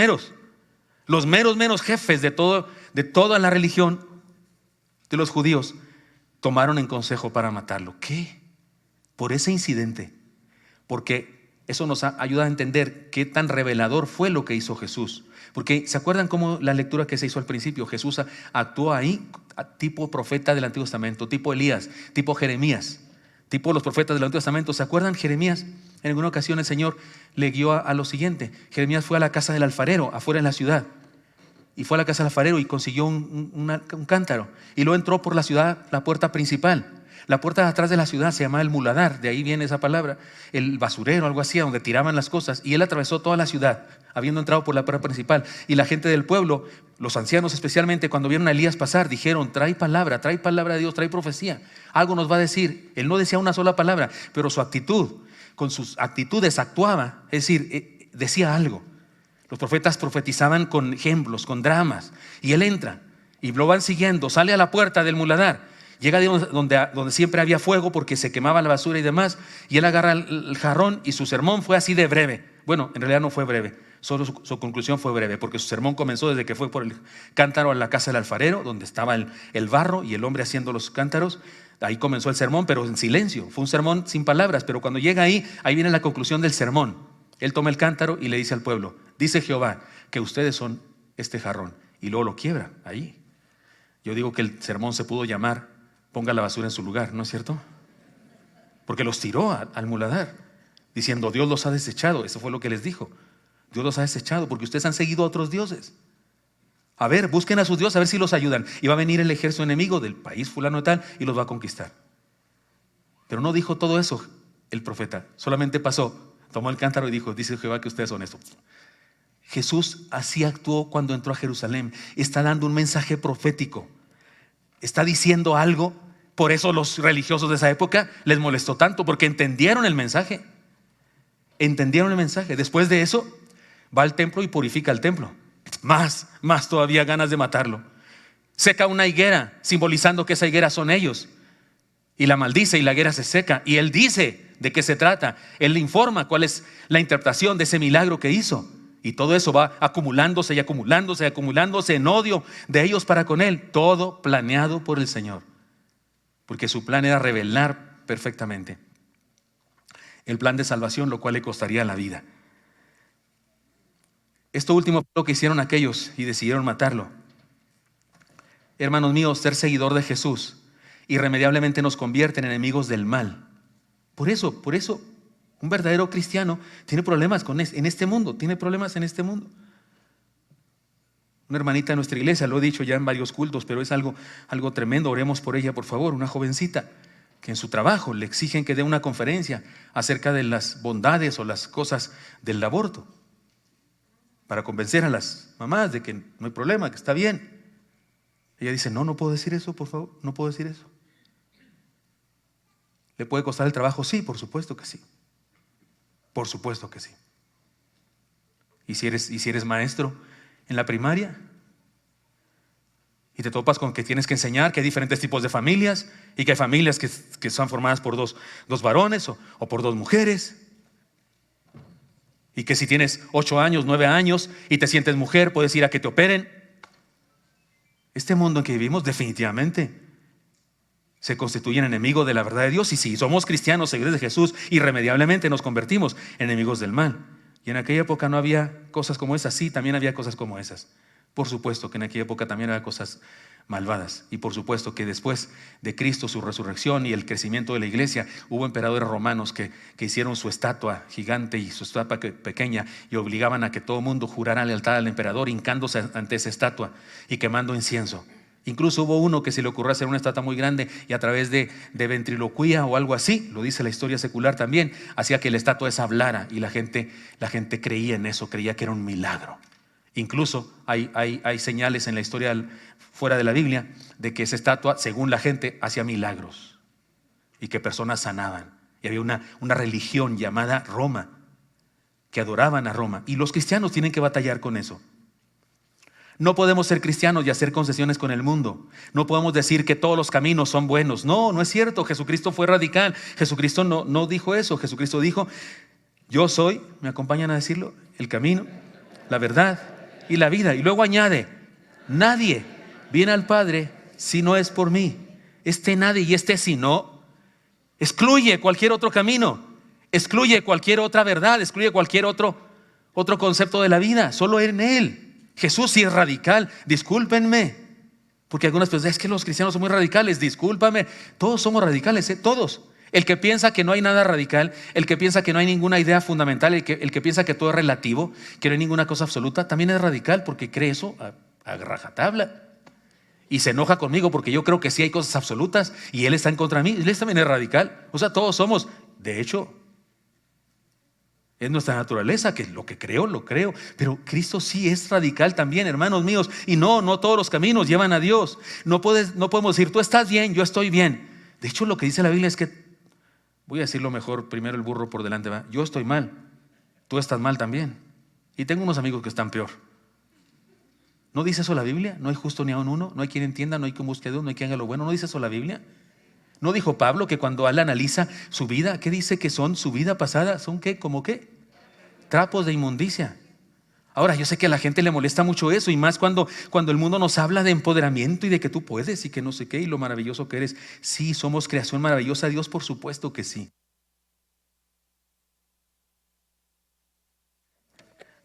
jefes de toda la religión de los judíos tomaron en consejo para matarlo. ¿Qué? Por ese incidente. Porque eso nos ayuda a entender qué tan revelador fue lo que hizo Jesús. Porque ¿se acuerdan cómo la lectura que se hizo al principio? Jesús actuó ahí tipo profeta del Antiguo Testamento, tipo Elías, tipo Jeremías, tipo los profetas del Antiguo Testamento. ¿Se acuerdan Jeremías? En alguna ocasión el Señor le guió a lo siguiente. Jeremías fue a la casa del alfarero afuera en la ciudad, y fue a la casa del alfarero y consiguió un cántaro, y luego entró por la ciudad, la puerta principal. La puerta de atrás de la ciudad se llamaba el muladar, de ahí viene esa palabra, el basurero, algo así, donde tiraban las cosas. Y él atravesó toda la ciudad, habiendo entrado por la puerta principal. Y la gente del pueblo, los ancianos especialmente, cuando vieron a Elías pasar, dijeron: trae palabra de Dios, trae profecía. Algo nos va a decir. Él no decía una sola palabra, pero su actitud, con sus actitudes actuaba, es decir, decía algo. Los profetas profetizaban con ejemplos, con dramas. Y él entra y lo van siguiendo, sale a la puerta del muladar. Llega donde siempre había fuego porque se quemaba la basura y demás. Y él agarra el jarrón y su sermón fue así de breve. Bueno, en realidad no fue breve, solo su conclusión fue breve, porque su sermón comenzó desde que fue por el cántaro a la casa del alfarero, donde estaba el barro y el hombre haciendo los cántaros. Ahí comenzó el sermón, pero en silencio. Fue un sermón sin palabras, pero cuando llega ahí viene la conclusión del sermón. Él toma el cántaro y le dice al pueblo: dice Jehová que ustedes son este jarrón. Y luego lo quiebra ahí. Yo digo que el sermón se pudo llamar: ponga la basura en su lugar, ¿no es cierto? Porque los tiró al muladar, diciendo: Dios los ha desechado. Eso fue lo que les dijo: Dios los ha desechado porque ustedes han seguido a otros dioses. A ver, busquen a sus dioses, a ver si los ayudan. Y va a venir el ejército enemigo del país fulano y tal y los va a conquistar. Pero no dijo todo eso el profeta, solamente pasó, tomó el cántaro y dijo: dice Jehová que ustedes son esto. Jesús así actuó cuando entró a Jerusalén. Está dando un mensaje profético, está diciendo algo. Por eso los religiosos de esa época les molestó tanto, porque entendieron el mensaje. Entendieron el mensaje. Después de eso va al templo y purifica el templo. Más todavía ganas de matarlo. Seca una higuera, simbolizando que esa higuera son ellos, y la maldice y la higuera se seca. Y él dice de qué se trata. Él le informa cuál es la interpretación de ese milagro que hizo. Y todo eso va acumulándose y acumulándose y acumulándose en odio de ellos para con él. Todo planeado por el Señor, porque su plan era revelar perfectamente el plan de salvación, lo cual le costaría la vida. Esto último fue lo que hicieron aquellos y decidieron matarlo. Hermanos míos, ser seguidor de Jesús irremediablemente nos convierte en enemigos del mal. Por eso, un verdadero cristiano tiene problemas en este mundo, tiene problemas en este mundo. Una hermanita de nuestra iglesia, lo he dicho ya en varios cultos, pero es algo tremendo. Oremos por ella, por favor. Una jovencita que en su trabajo le exigen que dé una conferencia acerca de las bondades o las cosas del aborto, para convencer a las mamás de que no hay problema, que está bien. Ella dice: no puedo decir eso, por favor, no puedo decir eso. ¿Le puede costar el trabajo? Sí, por supuesto que sí. Por supuesto que sí. Y si eres maestro en la primaria y te topas con que tienes que enseñar que hay diferentes tipos de familias y que hay familias que son formadas por dos varones o por dos mujeres, y que si tienes 8 años, 9 años y te sientes mujer, puedes ir a que te operen. Este mundo en que vivimos definitivamente se constituye en enemigo de la verdad de Dios. Y si somos cristianos, seguidores de Jesús, irremediablemente nos convertimos en enemigos del mal. Y en aquella época no había cosas como esas. Sí, también había cosas como esas. Por supuesto que en aquella época también había cosas malvadas. Y por supuesto que después de Cristo, su resurrección y el crecimiento de la iglesia, hubo emperadores romanos que hicieron su estatua gigante y su estatua pequeña, y obligaban a que todo el mundo jurara lealtad al emperador, hincándose ante esa estatua y quemando incienso. Incluso hubo uno que se le ocurrió hacer una estatua muy grande y a través de ventriloquía o algo así, lo dice la historia secular también, hacía que la estatua esa hablara, y la gente creía en eso, creía que era un milagro. Incluso hay señales en la historia fuera de la Biblia de que esa estatua, según la gente, hacía milagros y que personas sanaban. Y había una religión llamada Roma, que adoraban a Roma, y los cristianos tienen que batallar con eso. No podemos ser cristianos y hacer concesiones con el mundo. No podemos decir que todos los caminos son buenos. No es cierto. Jesucristo fue radical. Jesucristo no dijo eso. Jesucristo dijo: yo soy, ¿me acompañan a decirlo?, el camino, la verdad y la vida. Y luego añade: nadie viene al Padre si no es por mí. Este nadie y este si no excluye cualquier otro camino, excluye cualquier otra verdad, excluye cualquier otro concepto de la vida. Solo en Él. Jesús sí es radical. Discúlpenme, porque algunas personas: es que los cristianos son muy radicales. Discúlpame, todos somos radicales, todos. El que piensa que no hay nada radical, el que piensa que no hay ninguna idea fundamental, el que piensa que todo es relativo, que no hay ninguna cosa absoluta, también es radical, porque cree eso a rajatabla. Y se enoja conmigo porque yo creo que sí hay cosas absolutas y él está en contra de mí. Él también es radical. O sea, todos somos. De hecho, es nuestra naturaleza, que lo que creo, lo creo. Pero Cristo sí es radical también, hermanos míos. Y no todos los caminos llevan a Dios. No podemos decir, tú estás bien, yo estoy bien. De hecho, lo que dice la Biblia es que, voy a decirlo mejor, primero el burro por delante va. Yo estoy mal, tú estás mal también. Y tengo unos amigos que están peor. ¿No dice eso la Biblia? No hay justo ni aun uno, no hay quien entienda, no hay quien busque a Dios, no hay quien haga lo bueno. ¿No dice eso la Biblia? ¿No dijo Pablo que cuando él analiza su vida, qué dice que son su vida pasada? ¿Son qué? ¿Cómo qué? Trapos de inmundicia. Ahora, yo sé que a la gente le molesta mucho eso, y más cuando el mundo nos habla de empoderamiento y de que tú puedes y que no sé qué y lo maravilloso que eres. Sí, somos creación maravillosa de Dios, por supuesto que sí.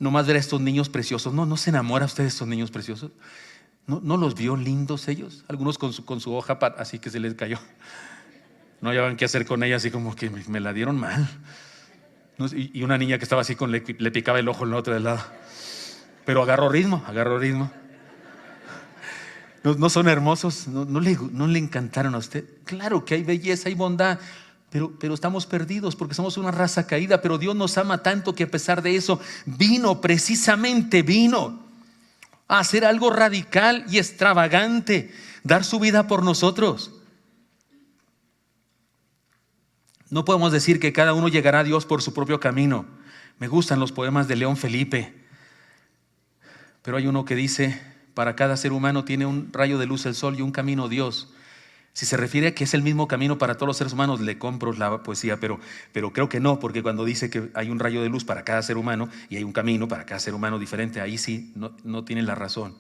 Nomás ver a estos niños preciosos. ¿No se enamora usted de estos niños preciosos? ¿No los vio lindos ellos? Algunos con su hoja así que se les cayó. No hallaban qué hacer con ella, así como que me la dieron mal. Y una niña que estaba así, le picaba el ojo en el otro del lado. Pero agarró ritmo. ¿No son hermosos? ¿No le encantaron a usted? Claro que hay belleza y bondad. Pero estamos perdidos porque somos una raza caída. Pero Dios nos ama tanto que a pesar de eso precisamente vino a hacer algo radical y extravagante, dar su vida por nosotros. No podemos decir que cada uno llegará a Dios por su propio camino. Me gustan los poemas de León Felipe, pero hay uno que dice: para cada ser humano tiene un rayo de luz el sol y un camino Dios. Si se refiere a que es el mismo camino para todos los seres humanos, le compro la poesía, pero creo que no, porque cuando dice que hay un rayo de luz para cada ser humano y hay un camino para cada ser humano diferente, ahí sí no tiene la razón.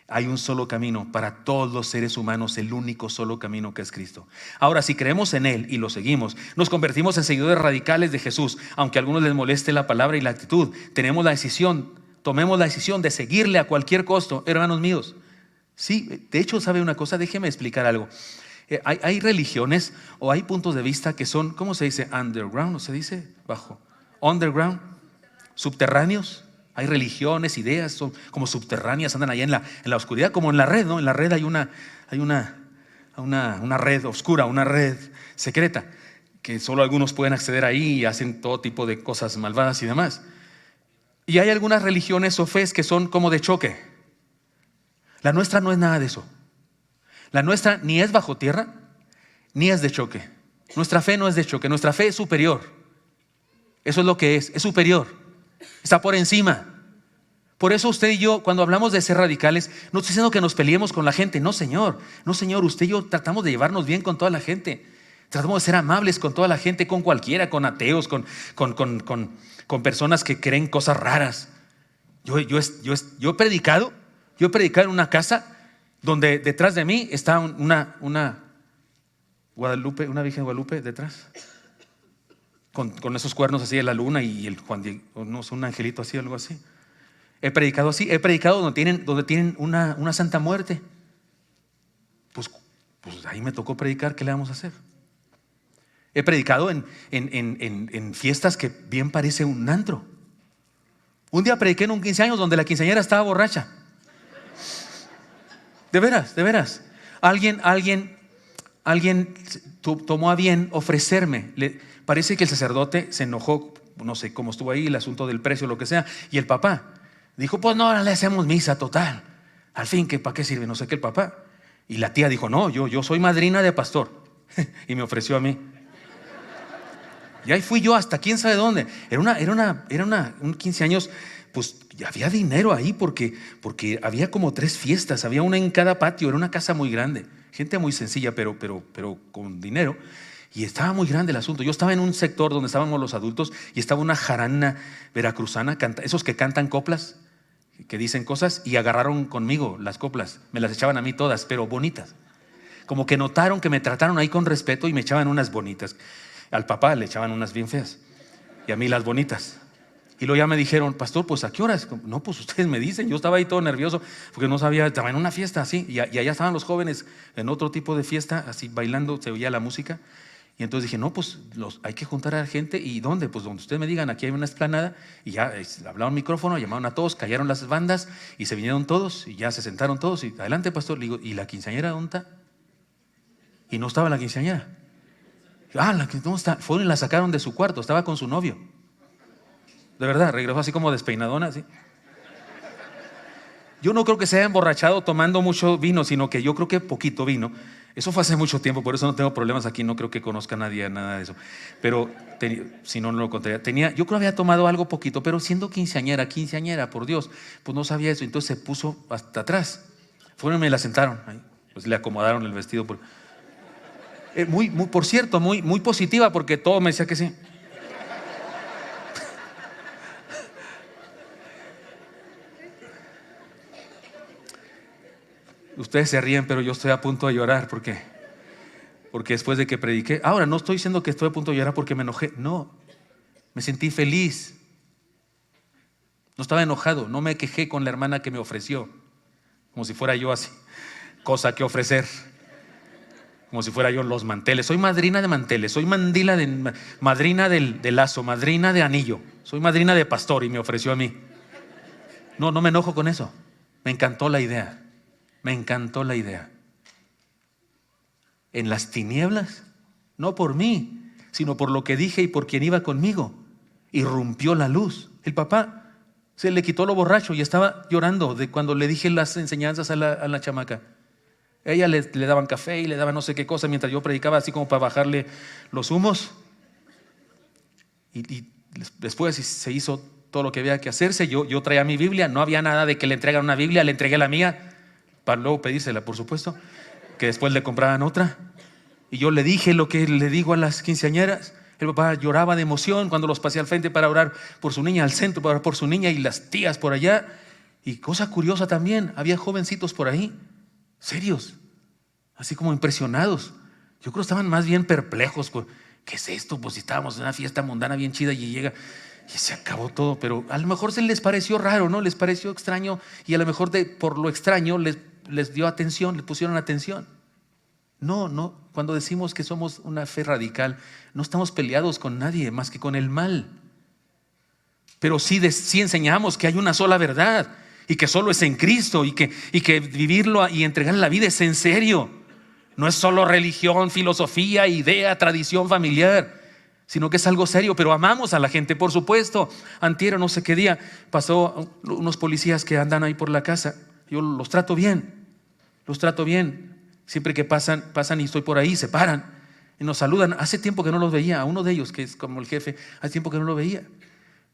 Hay un solo camino para todos los seres humanos, el único solo camino que es Cristo. Ahora, si creemos en Él y lo seguimos, nos convertimos en seguidores radicales de Jesús, aunque a algunos les moleste la palabra y la actitud. Tomemos la decisión de seguirle a cualquier costo, hermanos míos. Sí, de hecho, ¿sabe una cosa? Déjeme explicar algo. Hay religiones o hay puntos de vista que son, ¿cómo se dice? Underground, ¿no se dice? Bajo. Underground, subterráneos. Hay religiones, ideas, son como subterráneas, andan allá en la oscuridad, como en la red, ¿no? En la red hay una red oscura, una red secreta, que solo algunos pueden acceder ahí y hacen todo tipo de cosas malvadas y demás. Y hay algunas religiones o fes que son como de choque. La nuestra no es nada de eso. La nuestra ni es bajo tierra, ni es de choque. Nuestra fe no es de choque, nuestra fe es superior. Eso es lo que es superior. Está por encima. Por eso usted y yo, cuando hablamos de ser radicales, no estoy diciendo que nos peleemos con la gente. No, señor. Usted y yo tratamos de llevarnos bien con toda la gente. Tratamos de ser amables con toda la gente, con cualquiera, con ateos, con personas que creen cosas raras. Yo he predicado en una casa donde detrás de mí está una Guadalupe, una Virgen de Guadalupe detrás, con esos cuernos así de la luna y el Juan Diego, no sé, un angelito así, algo así. He predicado así, donde tienen una Santa Muerte. Pues ahí me tocó predicar. ¿Qué le vamos a hacer? He predicado en fiestas que bien parece un antro. Un día prediqué en un 15 años donde la quinceañera estaba borracha. De veras. Alguien tomó a bien ofrecerme. Parece que el sacerdote se enojó, no sé cómo estuvo ahí el asunto del precio, lo que sea. Y el papá dijo: pues no, ahora le hacemos misa, total. Al fin, ¿para qué sirve? No sé qué el papá. Y la tía dijo: no, yo soy madrina de pastor. Y me ofreció a mí. Y ahí fui yo hasta quién sabe dónde. Era un 15 años. Pues había dinero ahí porque había como 3 fiestas, había una en cada patio, era una casa muy grande, gente muy sencilla, pero con dinero, y estaba muy grande el asunto. Yo estaba en un sector donde estábamos los adultos y estaba una jarana veracruzana, esos que cantan coplas, que dicen cosas, y agarraron conmigo las coplas, me las echaban a mí todas, pero bonitas. Como que notaron que me trataron ahí con respeto y me echaban unas bonitas. Al papá le echaban unas bien feas y a mí las bonitas. Y luego ya me dijeron: pastor, pues ¿a qué horas? No, pues ustedes me dicen. Yo estaba ahí todo nervioso porque no sabía, estaba en una fiesta así, y allá estaban los jóvenes en otro tipo de fiesta, así bailando, se oía la música. Y entonces dije, no, pues hay que juntar a la gente. ¿Y dónde? Pues donde ustedes me digan, aquí hay una explanada. Y ya hablaron micrófono, llamaron a todos, callaron las bandas y se vinieron todos y ya se sentaron todos. Y adelante, pastor. Le digo, ¿y la quinceañera dónde está? Y no estaba la quinceañera. ¿Dónde está? Fueron y la sacaron de su cuarto, estaba con su novio. De verdad, regresó así como despeinadona, así. Yo no creo que se haya emborrachado tomando mucho vino, sino que yo creo que poquito vino. Eso fue hace mucho tiempo, por eso no tengo problemas aquí, no creo que conozca a nadie nada de eso. Pero si no, no lo contaría. Yo creo que había tomado algo poquito, pero siendo quinceañera, por Dios, pues no sabía eso. Entonces se puso hasta atrás. Fueron y me la sentaron. Ahí, pues le acomodaron el vestido. Por cierto, muy positiva, porque todo me decía que sí. Ustedes se ríen, pero yo estoy a punto de llorar. ¿Por qué? Porque después de que prediqué, ahora no estoy diciendo que estoy a punto de llorar porque me enojé. No, me sentí feliz. No estaba enojado, no me quejé con la hermana que me ofreció. Como si fuera yo así, cosa que ofrecer. Como si fuera yo los manteles. Soy madrina de manteles, soy madrina del lazo, madrina de anillo. Soy madrina de pastor y me ofreció a mí. No me enojo con eso. Me encantó la idea. Me encantó la idea. En las tinieblas, no por mí, sino por lo que dije y por quien iba conmigo, irrumpió la luz. El papá se le quitó lo borracho y estaba llorando de cuando le dije las enseñanzas a la chamaca. Ella le daban café y le daban no sé qué cosa mientras yo predicaba, así como para bajarle los humos. Y después se hizo todo lo que había que hacerse. Yo traía mi Biblia, no había nada de que le entregaran una Biblia, le entregué la mía, para luego pedírsela, por supuesto, que después le compraban otra. Y yo le dije lo que le digo a las quinceañeras. El papá lloraba de emoción cuando los pasé al frente para orar por su niña, al centro para orar por su niña, y las tías por allá. Y cosa curiosa también, había jovencitos por ahí, serios, así como impresionados. Yo creo que estaban más bien perplejos. ¿Qué es esto? Pues si estábamos en una fiesta mundana bien chida y llega y se acabó todo. Pero a lo mejor se les pareció raro, ¿no? Les pareció extraño, y a lo mejor por lo extraño les dio atención, les pusieron atención. No, cuando decimos que somos una fe radical, no estamos peleados con nadie más que con el mal. Pero sí enseñamos que hay una sola verdad y que solo es en Cristo, y que vivirlo y entregarle la vida es en serio. No es solo religión, filosofía, idea, tradición familiar, sino que es algo serio. Pero amamos a la gente, por supuesto. Antier, no sé qué día, pasó unos policías que andan ahí por la casa. Yo los trato bien. Siempre que pasan y estoy por ahí, se paran y nos saludan. Hace tiempo que no los veía, a uno de ellos, que es como el jefe, hace tiempo que no lo veía.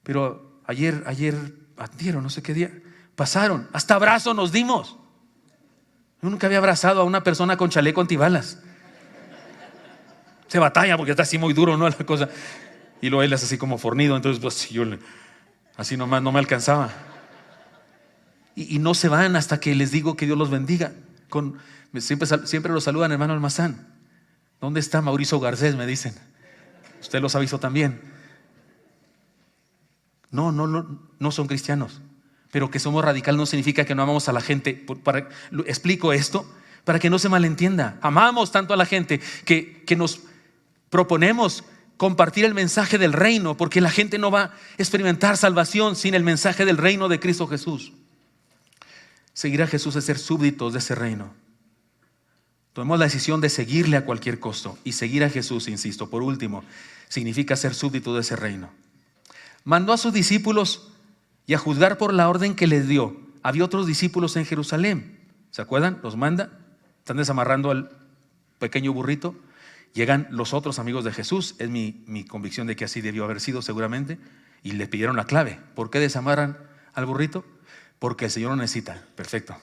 Pero ayer, antier, no sé qué día, pasaron, hasta abrazo nos dimos. Yo nunca había abrazado a una persona con chaleco antibalas. Se batalla porque está así muy duro, ¿no? La cosa. Y luego él es así como fornido, entonces pues yo así nomás no me alcanzaba. Y no se van hasta que les digo que Dios los bendiga. Siempre los saludan, hermano Almazán. ¿Dónde está Mauricio Garcés? Me dicen. Usted los avisó también. No son cristianos. Pero que somos radicales no significa que no amamos a la gente. Explico esto para que no se malentienda. Amamos tanto a la gente que nos proponemos compartir el mensaje del reino, porque la gente no va a experimentar salvación sin el mensaje del reino de Cristo Jesús. Seguir a Jesús es ser súbditos de ese reino. Tomemos la decisión de seguirle a cualquier costo. Y seguir a Jesús, insisto, por último, significa ser súbditos de ese reino. Mandó a sus discípulos y a juzgar por la orden que les dio. Había otros discípulos en Jerusalén. ¿Se acuerdan? Los manda. Están desamarrando al pequeño burrito. Llegan los otros amigos de Jesús. Es mi convicción de que así debió haber sido seguramente. Y le pidieron la clave. ¿Por qué desamarran al burrito? Porque el Señor lo necesita. Perfecto.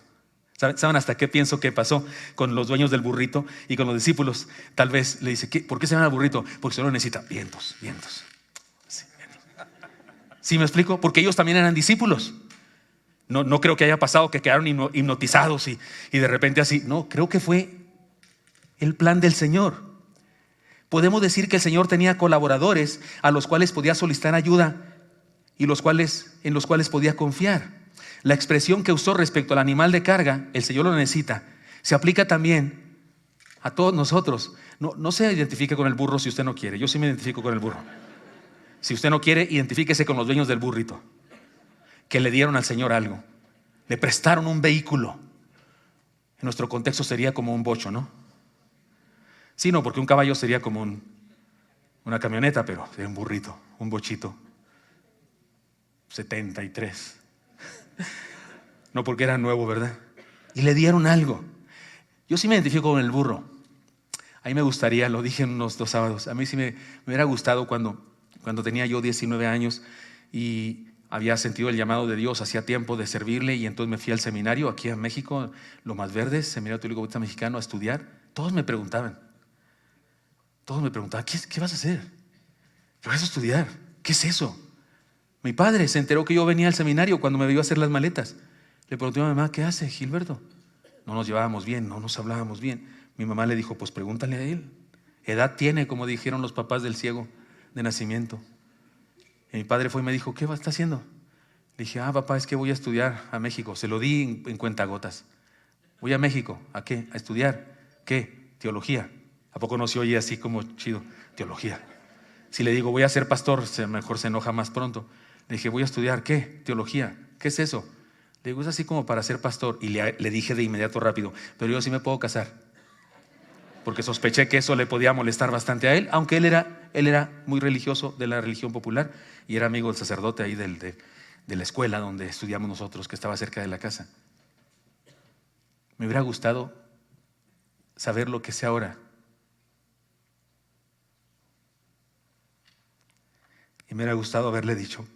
¿Saben hasta qué pienso que pasó con los dueños del burrito y con los discípulos? Tal vez le dice, ¿por qué se llama al burrito? Porque el Señor lo necesita. Vientos. Sí, vientos. ¿Sí me explico? Porque ellos también eran discípulos. No creo que haya pasado que quedaron hipnotizados y de repente así. No, creo que fue el plan del Señor. Podemos decir que el Señor tenía colaboradores a los cuales podía solicitar ayuda y en los cuales podía confiar. La expresión que usó respecto al animal de carga, el Señor lo necesita, se aplica también a todos nosotros. No se identifique con el burro si usted no quiere. Yo sí me identifico con el burro. Si usted no quiere, identifíquese con los dueños del burrito, que le dieron al Señor algo. Le prestaron un vehículo. En nuestro contexto sería como un bocho, ¿no? Sí, no, porque un caballo sería como una camioneta, pero sería un burrito, un bochito. 73. No porque era nuevo, ¿verdad? Y le dieron algo. Yo sí me identifico con el burro. A mí me gustaría, lo dije en unos 2 sábados, a mí sí me hubiera gustado cuando tenía yo 19 años y había sentido el llamado de Dios, hacía tiempo de servirle, y entonces me fui al seminario aquí en México, Lomas Verdes, Seminario Teológico Bautista Mexicano, a estudiar. Todos me preguntaban, ¿qué vas a hacer? ¿Qué vas a estudiar? ¿Qué es eso? Mi padre se enteró que yo venía al seminario cuando me vio a hacer las maletas. Le pregunté a mi mamá, ¿qué hace Gilberto? No nos llevábamos bien, no nos hablábamos bien. Mi mamá le dijo, pues pregúntale a él. Edad tiene, como dijeron los papás del ciego de nacimiento. Y mi padre fue y me dijo, ¿qué está haciendo? Le dije, papá, es que voy a estudiar a México. Se lo di en cuentagotas. Voy a México, ¿a qué? A estudiar. ¿Qué? Teología. ¿A poco no se oye así como chido? Teología. Si le digo, voy a ser pastor, mejor se enoja más pronto. Le dije, voy a estudiar, ¿qué? Teología. ¿Qué es eso? Le digo, es así como para ser pastor. Y le dije de inmediato rápido, pero yo sí me puedo casar. Porque sospeché que eso le podía molestar bastante a él, aunque él era muy religioso, de la religión popular, y era amigo del sacerdote ahí de la escuela donde estudiamos nosotros, que estaba cerca de la casa. Me hubiera gustado saber lo que sé ahora. Y me hubiera gustado haberle dicho,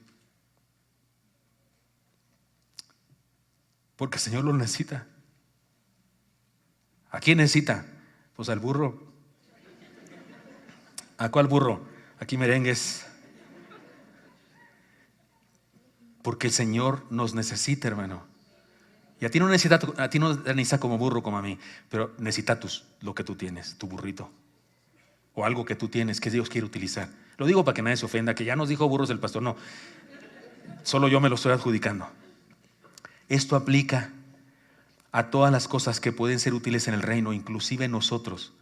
porque el Señor lo necesita. ¿A quién necesita? Pues al burro. ¿A cuál burro? Aquí merengues. Porque el Señor nos necesita, hermano. Y a ti no necesita como burro como a mí, pero necesita lo que tú tienes, tu burrito. O algo que tú tienes que Dios quiere utilizar. Lo digo para que nadie se ofenda, que ya nos dijo burros el pastor. No, solo yo me lo estoy adjudicando. Esto aplica a todas las cosas que pueden ser útiles en el reino, inclusive nosotros.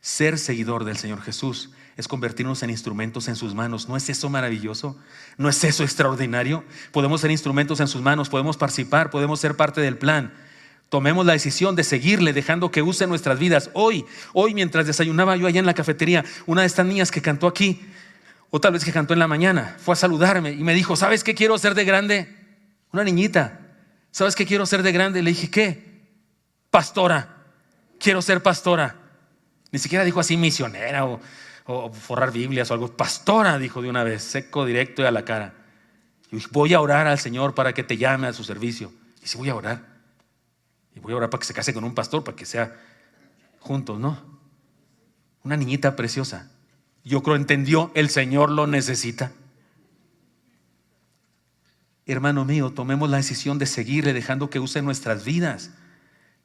Ser seguidor del Señor Jesús es convertirnos en instrumentos en sus manos. ¿No es eso maravilloso? ¿No es eso extraordinario? Podemos ser instrumentos en sus manos, podemos participar, podemos ser parte del plan. Tomemos la decisión de seguirle, dejando que use nuestras vidas. Hoy mientras desayunaba yo allá en la cafetería, una de estas niñas que cantó aquí, o tal vez que cantó en la mañana, fue a saludarme y me dijo, ¿sabes qué quiero ser de grande? Una niñita. ¿Sabes qué quiero ser de grande? Le dije, ¿qué? Pastora. Quiero ser pastora. Ni siquiera dijo así misionera o forrar Biblias o algo. Pastora, dijo de una vez, seco, directo y a la cara. Y dije, voy a orar al Señor para que te llame a su servicio. Y sí, voy a orar. Y voy a orar para que se case con un pastor, para que sea juntos, ¿no? Una niñita preciosa. Yo creo entendió, el Señor lo necesita. Hermano mío, tomemos la decisión de seguirle, dejando que use nuestras vidas.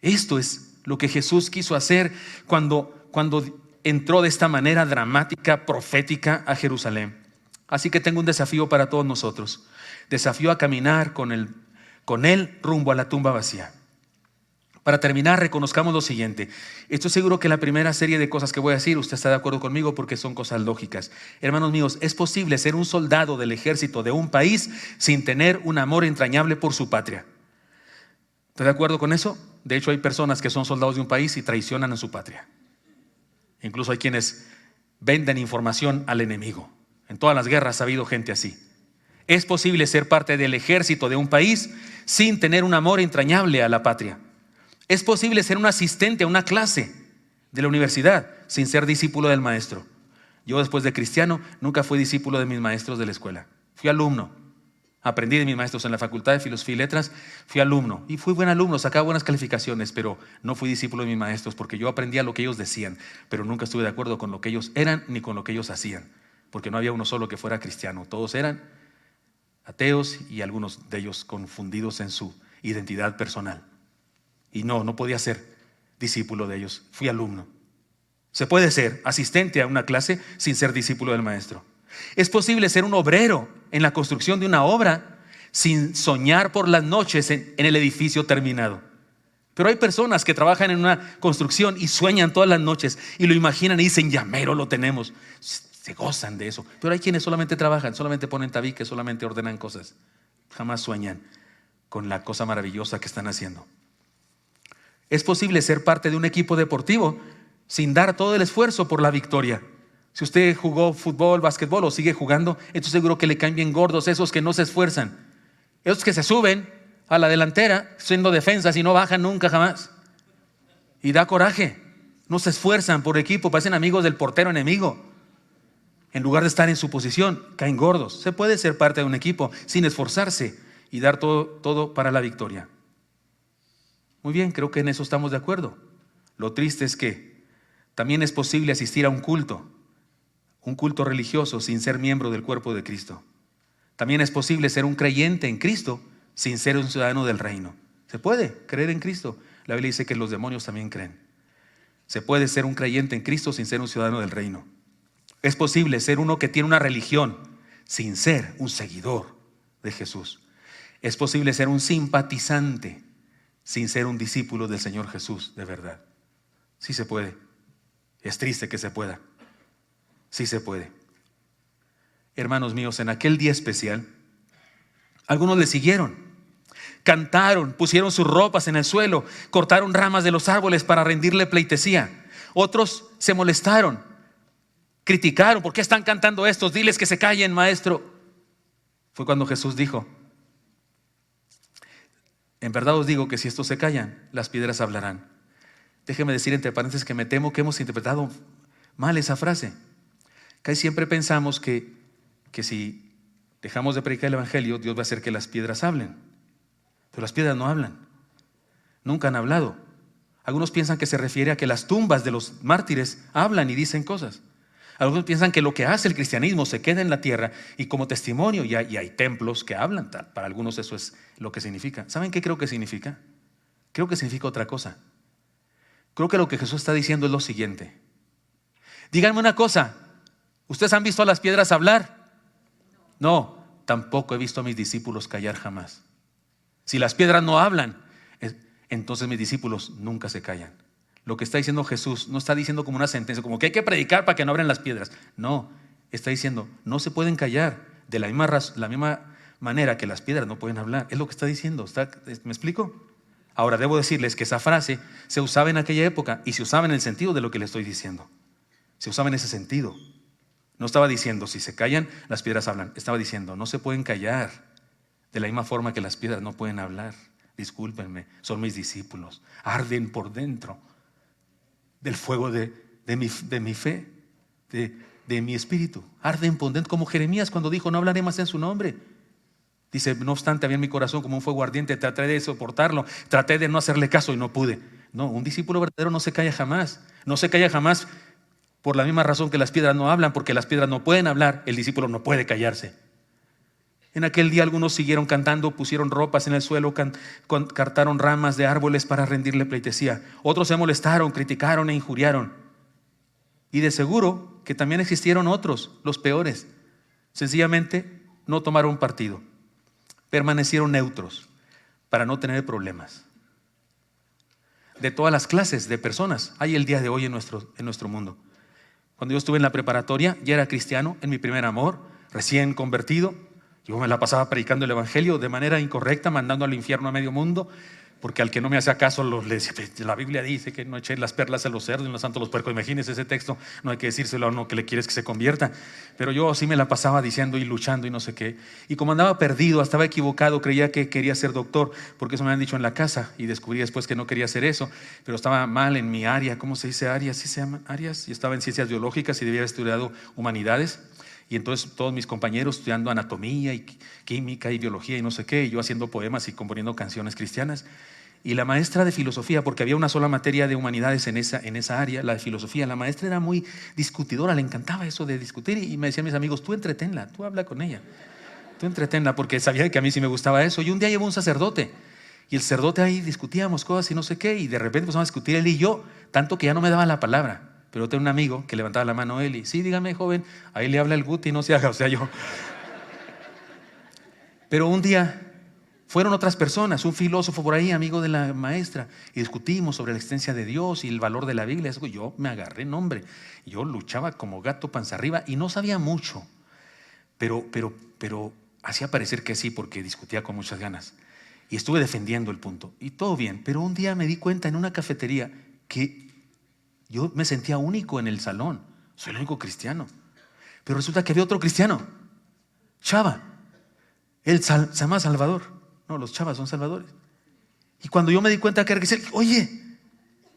Esto es lo que Jesús quiso hacer cuando entró de esta manera dramática, profética a Jerusalén. Así que tengo un desafío para todos nosotros. Desafío a caminar con él rumbo a la tumba vacía. Para terminar, reconozcamos lo siguiente. Estoy seguro que la primera serie de cosas que voy a decir, usted está de acuerdo conmigo porque son cosas lógicas. Hermanos míos, es posible ser un soldado del ejército de un país sin tener un amor entrañable por su patria. ¿Está de acuerdo con eso? De hecho, hay personas que son soldados de un país y traicionan a su patria. Incluso hay quienes venden información al enemigo. En todas las guerras ha habido gente así. Es posible ser parte del ejército de un país sin tener un amor entrañable a la patria. Es posible ser un asistente a una clase de la universidad sin ser discípulo del maestro. Yo, después de cristiano, nunca fui discípulo de mis maestros de la escuela. Fui alumno. Aprendí de mis maestros en la Facultad de Filosofía y Letras. Fui alumno y fui buen alumno, sacaba buenas calificaciones, pero no fui discípulo de mis maestros porque yo aprendía lo que ellos decían, pero nunca estuve de acuerdo con lo que ellos eran ni con lo que ellos hacían, porque no había uno solo que fuera cristiano. Todos eran ateos y algunos de ellos confundidos en su identidad personal. Y no podía ser discípulo de ellos. Fui alumno. Se puede ser asistente a una clase sin ser discípulo del maestro. Es posible ser un obrero en la construcción de una obra sin soñar por las noches en el edificio terminado. Pero hay personas que trabajan en una construcción y sueñan todas las noches y lo imaginan y dicen, ya mero lo tenemos. Se gozan de eso. Pero hay quienes solamente trabajan, solamente ponen tabiques, solamente ordenan cosas. Jamás sueñan con la cosa maravillosa que están haciendo. Es posible ser parte de un equipo deportivo sin dar todo el esfuerzo por la victoria. Si usted jugó fútbol, básquetbol o sigue jugando, entonces seguro que le caen bien gordos esos que no se esfuerzan. Esos que se suben a la delantera siendo defensas y no bajan nunca jamás. Y da coraje. No se esfuerzan por equipo, parecen amigos del portero enemigo. En lugar de estar en su posición, caen gordos. Se puede ser parte de un equipo sin esforzarse y dar todo para la victoria. Muy bien, creo que en eso estamos de acuerdo. Lo triste es que también es posible asistir a un culto religioso sin ser miembro del cuerpo de Cristo. También es posible ser un creyente en Cristo sin ser un ciudadano del reino. Se puede creer en Cristo. La Biblia dice que los demonios también creen. Se puede ser un creyente en Cristo sin ser un ciudadano del reino. Es posible ser uno que tiene una religión sin ser un seguidor de Jesús. Es posible ser un simpatizante sin ser un discípulo del Señor Jesús de verdad. Sí se puede. Es triste que se pueda. Sí se puede. Hermanos míos, en aquel día especial, algunos le siguieron, cantaron, pusieron sus ropas en el suelo, cortaron ramas de los árboles para rendirle pleitesía. Otros se molestaron, criticaron, ¿por qué están cantando estos? Diles que se callen, maestro. Fue cuando Jesús dijo, en verdad os digo que si estos se callan, las piedras hablarán. Déjeme decir entre paréntesis que me temo que hemos interpretado mal esa frase. Casi siempre pensamos que si dejamos de predicar el evangelio, Dios va a hacer que las piedras hablen. Pero las piedras no hablan. Nunca han hablado. Algunos piensan que se refiere a que las tumbas de los mártires hablan y dicen cosas. Algunos piensan que lo que hace el cristianismo se queda en la tierra y como testimonio y hay templos que hablan. Para algunos eso es lo que significa. ¿Saben qué creo que significa? Creo que significa otra cosa. Creo que lo que Jesús está diciendo es lo siguiente. Díganme una cosa. ¿Ustedes han visto a las piedras hablar? No, tampoco he visto a mis discípulos callar jamás. Si las piedras no hablan, entonces mis discípulos nunca se callan. Lo que está diciendo Jesús no está diciendo como una sentencia, como que hay que predicar para que no abran las piedras. No, está diciendo, no se pueden callar de la misma manera que las piedras no pueden hablar. Es lo que está diciendo. ¿Me explico? Ahora, debo decirles que esa frase se usaba en aquella época y se usaba en el sentido de lo que le estoy diciendo. Se usaba en ese sentido. No estaba diciendo, si se callan, las piedras hablan. Estaba diciendo, no se pueden callar de la misma forma que las piedras no pueden hablar. Discúlpenme, son mis discípulos. Arden por dentro del fuego de mi fe, de mi espíritu. Arden por dentro, como Jeremías cuando dijo, no hablaré más en su nombre. Dice, no obstante, había en mi corazón como un fuego ardiente, traté de soportarlo, traté de no hacerle caso y no pude. No, un discípulo verdadero no se calla jamás. No se calla jamás por la misma razón que las piedras no hablan, porque las piedras no pueden hablar, el discípulo no puede callarse. En aquel día algunos siguieron cantando, pusieron ropas en el suelo, cortaron ramas de árboles para rendirle pleitesía. Otros se molestaron, criticaron e injuriaron. Y de seguro que también existieron otros, los peores. Sencillamente no tomaron partido. Permanecieron neutros para no tener problemas. De todas las clases de personas hay el día de hoy en nuestro mundo. Cuando yo estuve en la preparatoria, ya era cristiano, en mi primer amor, recién convertido. Yo me la pasaba predicando el evangelio de manera incorrecta, mandando al infierno a medio mundo, porque al que no me hacía caso le decía, la Biblia dice que no eché las perlas a los cerdos y los santos a los puercos. Imagínese ese texto, no hay que decírselo a uno que le quieres que se convierta. Pero yo sí me la pasaba diciendo y luchando y no sé qué. Y como andaba perdido, estaba equivocado, creía que quería ser doctor, porque eso me habían dicho en la casa, y descubrí después que no quería hacer eso, pero estaba mal en mi área. ¿Cómo se dice áreas? ¿Sí se llaman áreas? Yo estaba en ciencias biológicas y debía haber estudiado humanidades. Y entonces todos mis compañeros estudiando anatomía y química y biología y no sé qué, y yo haciendo poemas y componiendo canciones cristianas. Y la maestra de filosofía, porque había una sola materia de humanidades en esa área, la de filosofía, la maestra era muy discutidora, le encantaba eso de discutir, y me decían mis amigos, tú entretenla, tú habla con ella, tú entretenla, porque sabía que a mí sí me gustaba eso. Y un día llegó un sacerdote, y el sacerdote ahí discutíamos cosas y no sé qué, y de repente empezamos a discutir él y yo, tanto que ya no me daba la palabra. Pero tengo un amigo que levantaba la mano él y, sí, dígame, joven, ahí le habla el Guti, no se haga, o sea, yo. Pero un día Fueron otras personas, un filósofo por ahí, amigo de la maestra, y discutimos sobre la existencia de Dios y el valor de la Biblia. Yo me agarré, no, hombre. Yo luchaba como gato panza arriba y no sabía mucho, pero hacía parecer que sí, porque discutía con muchas ganas. Y estuve defendiendo el punto, y todo bien. Pero un día me di cuenta en una cafetería que yo me sentía único en el salón. Soy el único cristiano. Pero resulta que había otro cristiano, Chava. Él se llama Salvador. No, los chavas son salvadores. Y cuando yo me di cuenta que era cristiano, oye,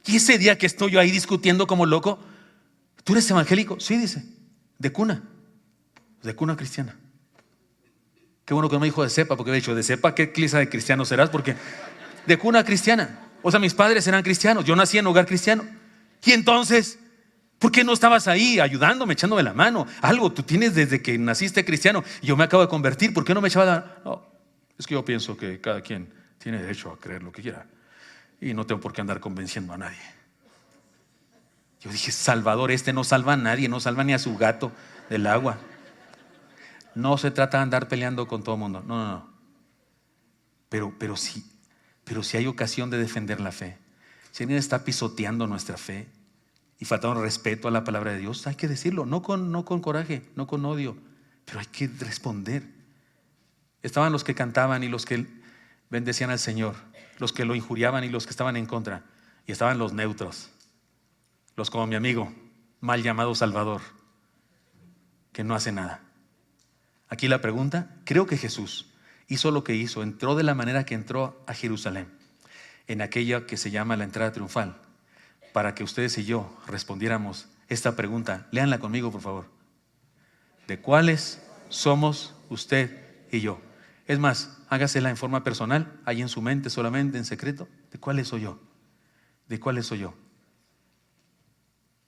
¿y ese día que estoy yo ahí discutiendo como loco? ¿Tú eres evangélico? Sí, dice, de cuna cristiana. Qué bueno que no me dijo de cepa, porque me he dicho, de cepa, ¿qué clase de cristiano serás? Porque de cuna cristiana. O sea, mis padres eran cristianos, yo nací en hogar cristiano. Y entonces, ¿por qué no estabas ahí ayudándome, echándome la mano? Algo tú tienes desde que naciste cristiano y yo me acabo de convertir, ¿por qué no me echaba la mano? No, es que yo pienso que cada quien tiene derecho a creer lo que quiera y no tengo por qué andar convenciendo a nadie. Yo dije, Salvador, no salva a nadie, no salva ni a su gato del agua. No se trata de andar peleando con todo el mundo, no. Pero si hay ocasión de defender la fe, si alguien está pisoteando nuestra fe y faltando respeto a la palabra de Dios, hay que decirlo, no con coraje, no con odio, pero hay que responder. Estaban los que cantaban y los que bendecían al Señor, los que lo injuriaban y los que estaban en contra, y estaban los neutros, los como mi amigo, mal llamado Salvador, que no hace nada. Aquí la pregunta, creo que Jesús hizo lo que hizo, entró de la manera que entró a Jerusalén, en aquella que se llama la entrada triunfal, para que ustedes y yo respondiéramos esta pregunta. Léanla conmigo, por favor. ¿De cuáles somos usted y yo? Es más, hágasela en forma personal, ahí en su mente, solamente en secreto. ¿De cuáles soy yo? ¿De cuáles soy yo?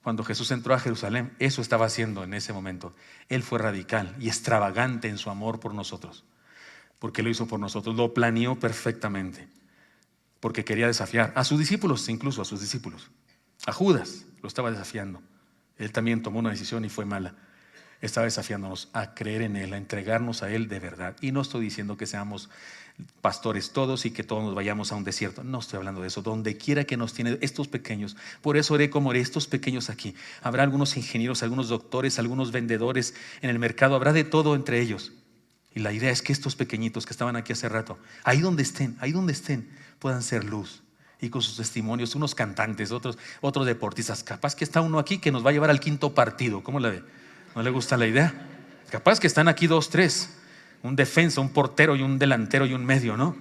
Cuando Jesús entró a Jerusalén, eso estaba haciendo en ese momento. Él fue radical y extravagante en su amor por nosotros, porque lo hizo por nosotros, lo planeó perfectamente, porque quería desafiar a sus discípulos, incluso a sus discípulos. A Judas lo estaba desafiando. Él también tomó una decisión y fue mala. Estaba desafiándonos a creer en Él, a entregarnos a Él de verdad. Y no estoy diciendo que seamos pastores todos y que todos nos vayamos a un desierto. No estoy hablando de eso. Donde quiera que nos tiene estos pequeños. Por eso oré como oré, estos pequeños aquí. Habrá algunos ingenieros, algunos doctores, algunos vendedores en el mercado. Habrá de todo entre ellos. Y la idea es que estos pequeñitos que estaban aquí hace rato, ahí donde estén, puedan ser luz. Y con sus testimonios, unos cantantes, otros deportistas. Capaz que está uno aquí que nos va a llevar al 5º partido. ¿Cómo la ve? ¿No le gusta la idea? Capaz que están aquí 2, 3, un defensa, un portero y un delantero y un medio, ¿no?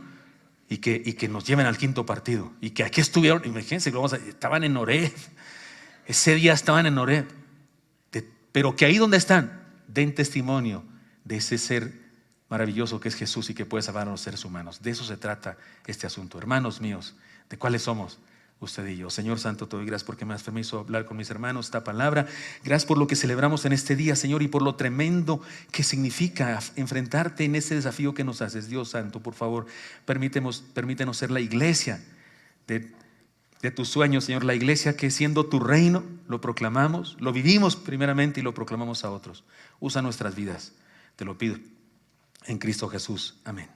Y que nos lleven al 5º partido. Y que aquí estuvieron, imagínense, estaban en Horeb. Ese día estaban en Horeb. Pero que ahí donde están, den testimonio de ese ser maravilloso que es Jesús y que puede salvar a los seres humanos. De eso se trata este asunto. Hermanos míos, ¿de cuáles somos? Usted y yo. Señor Santo, te doy gracias porque me has permitido hablar con mis hermanos esta palabra. Gracias por lo que celebramos en este día, Señor, y por lo tremendo que significa enfrentarte en ese desafío que nos haces. Dios Santo, por favor, permítenos ser la iglesia de tus sueños, Señor, la iglesia que siendo tu reino lo proclamamos, lo vivimos primeramente y lo proclamamos a otros. Usa nuestras vidas, te lo pido en Cristo Jesús. Amén.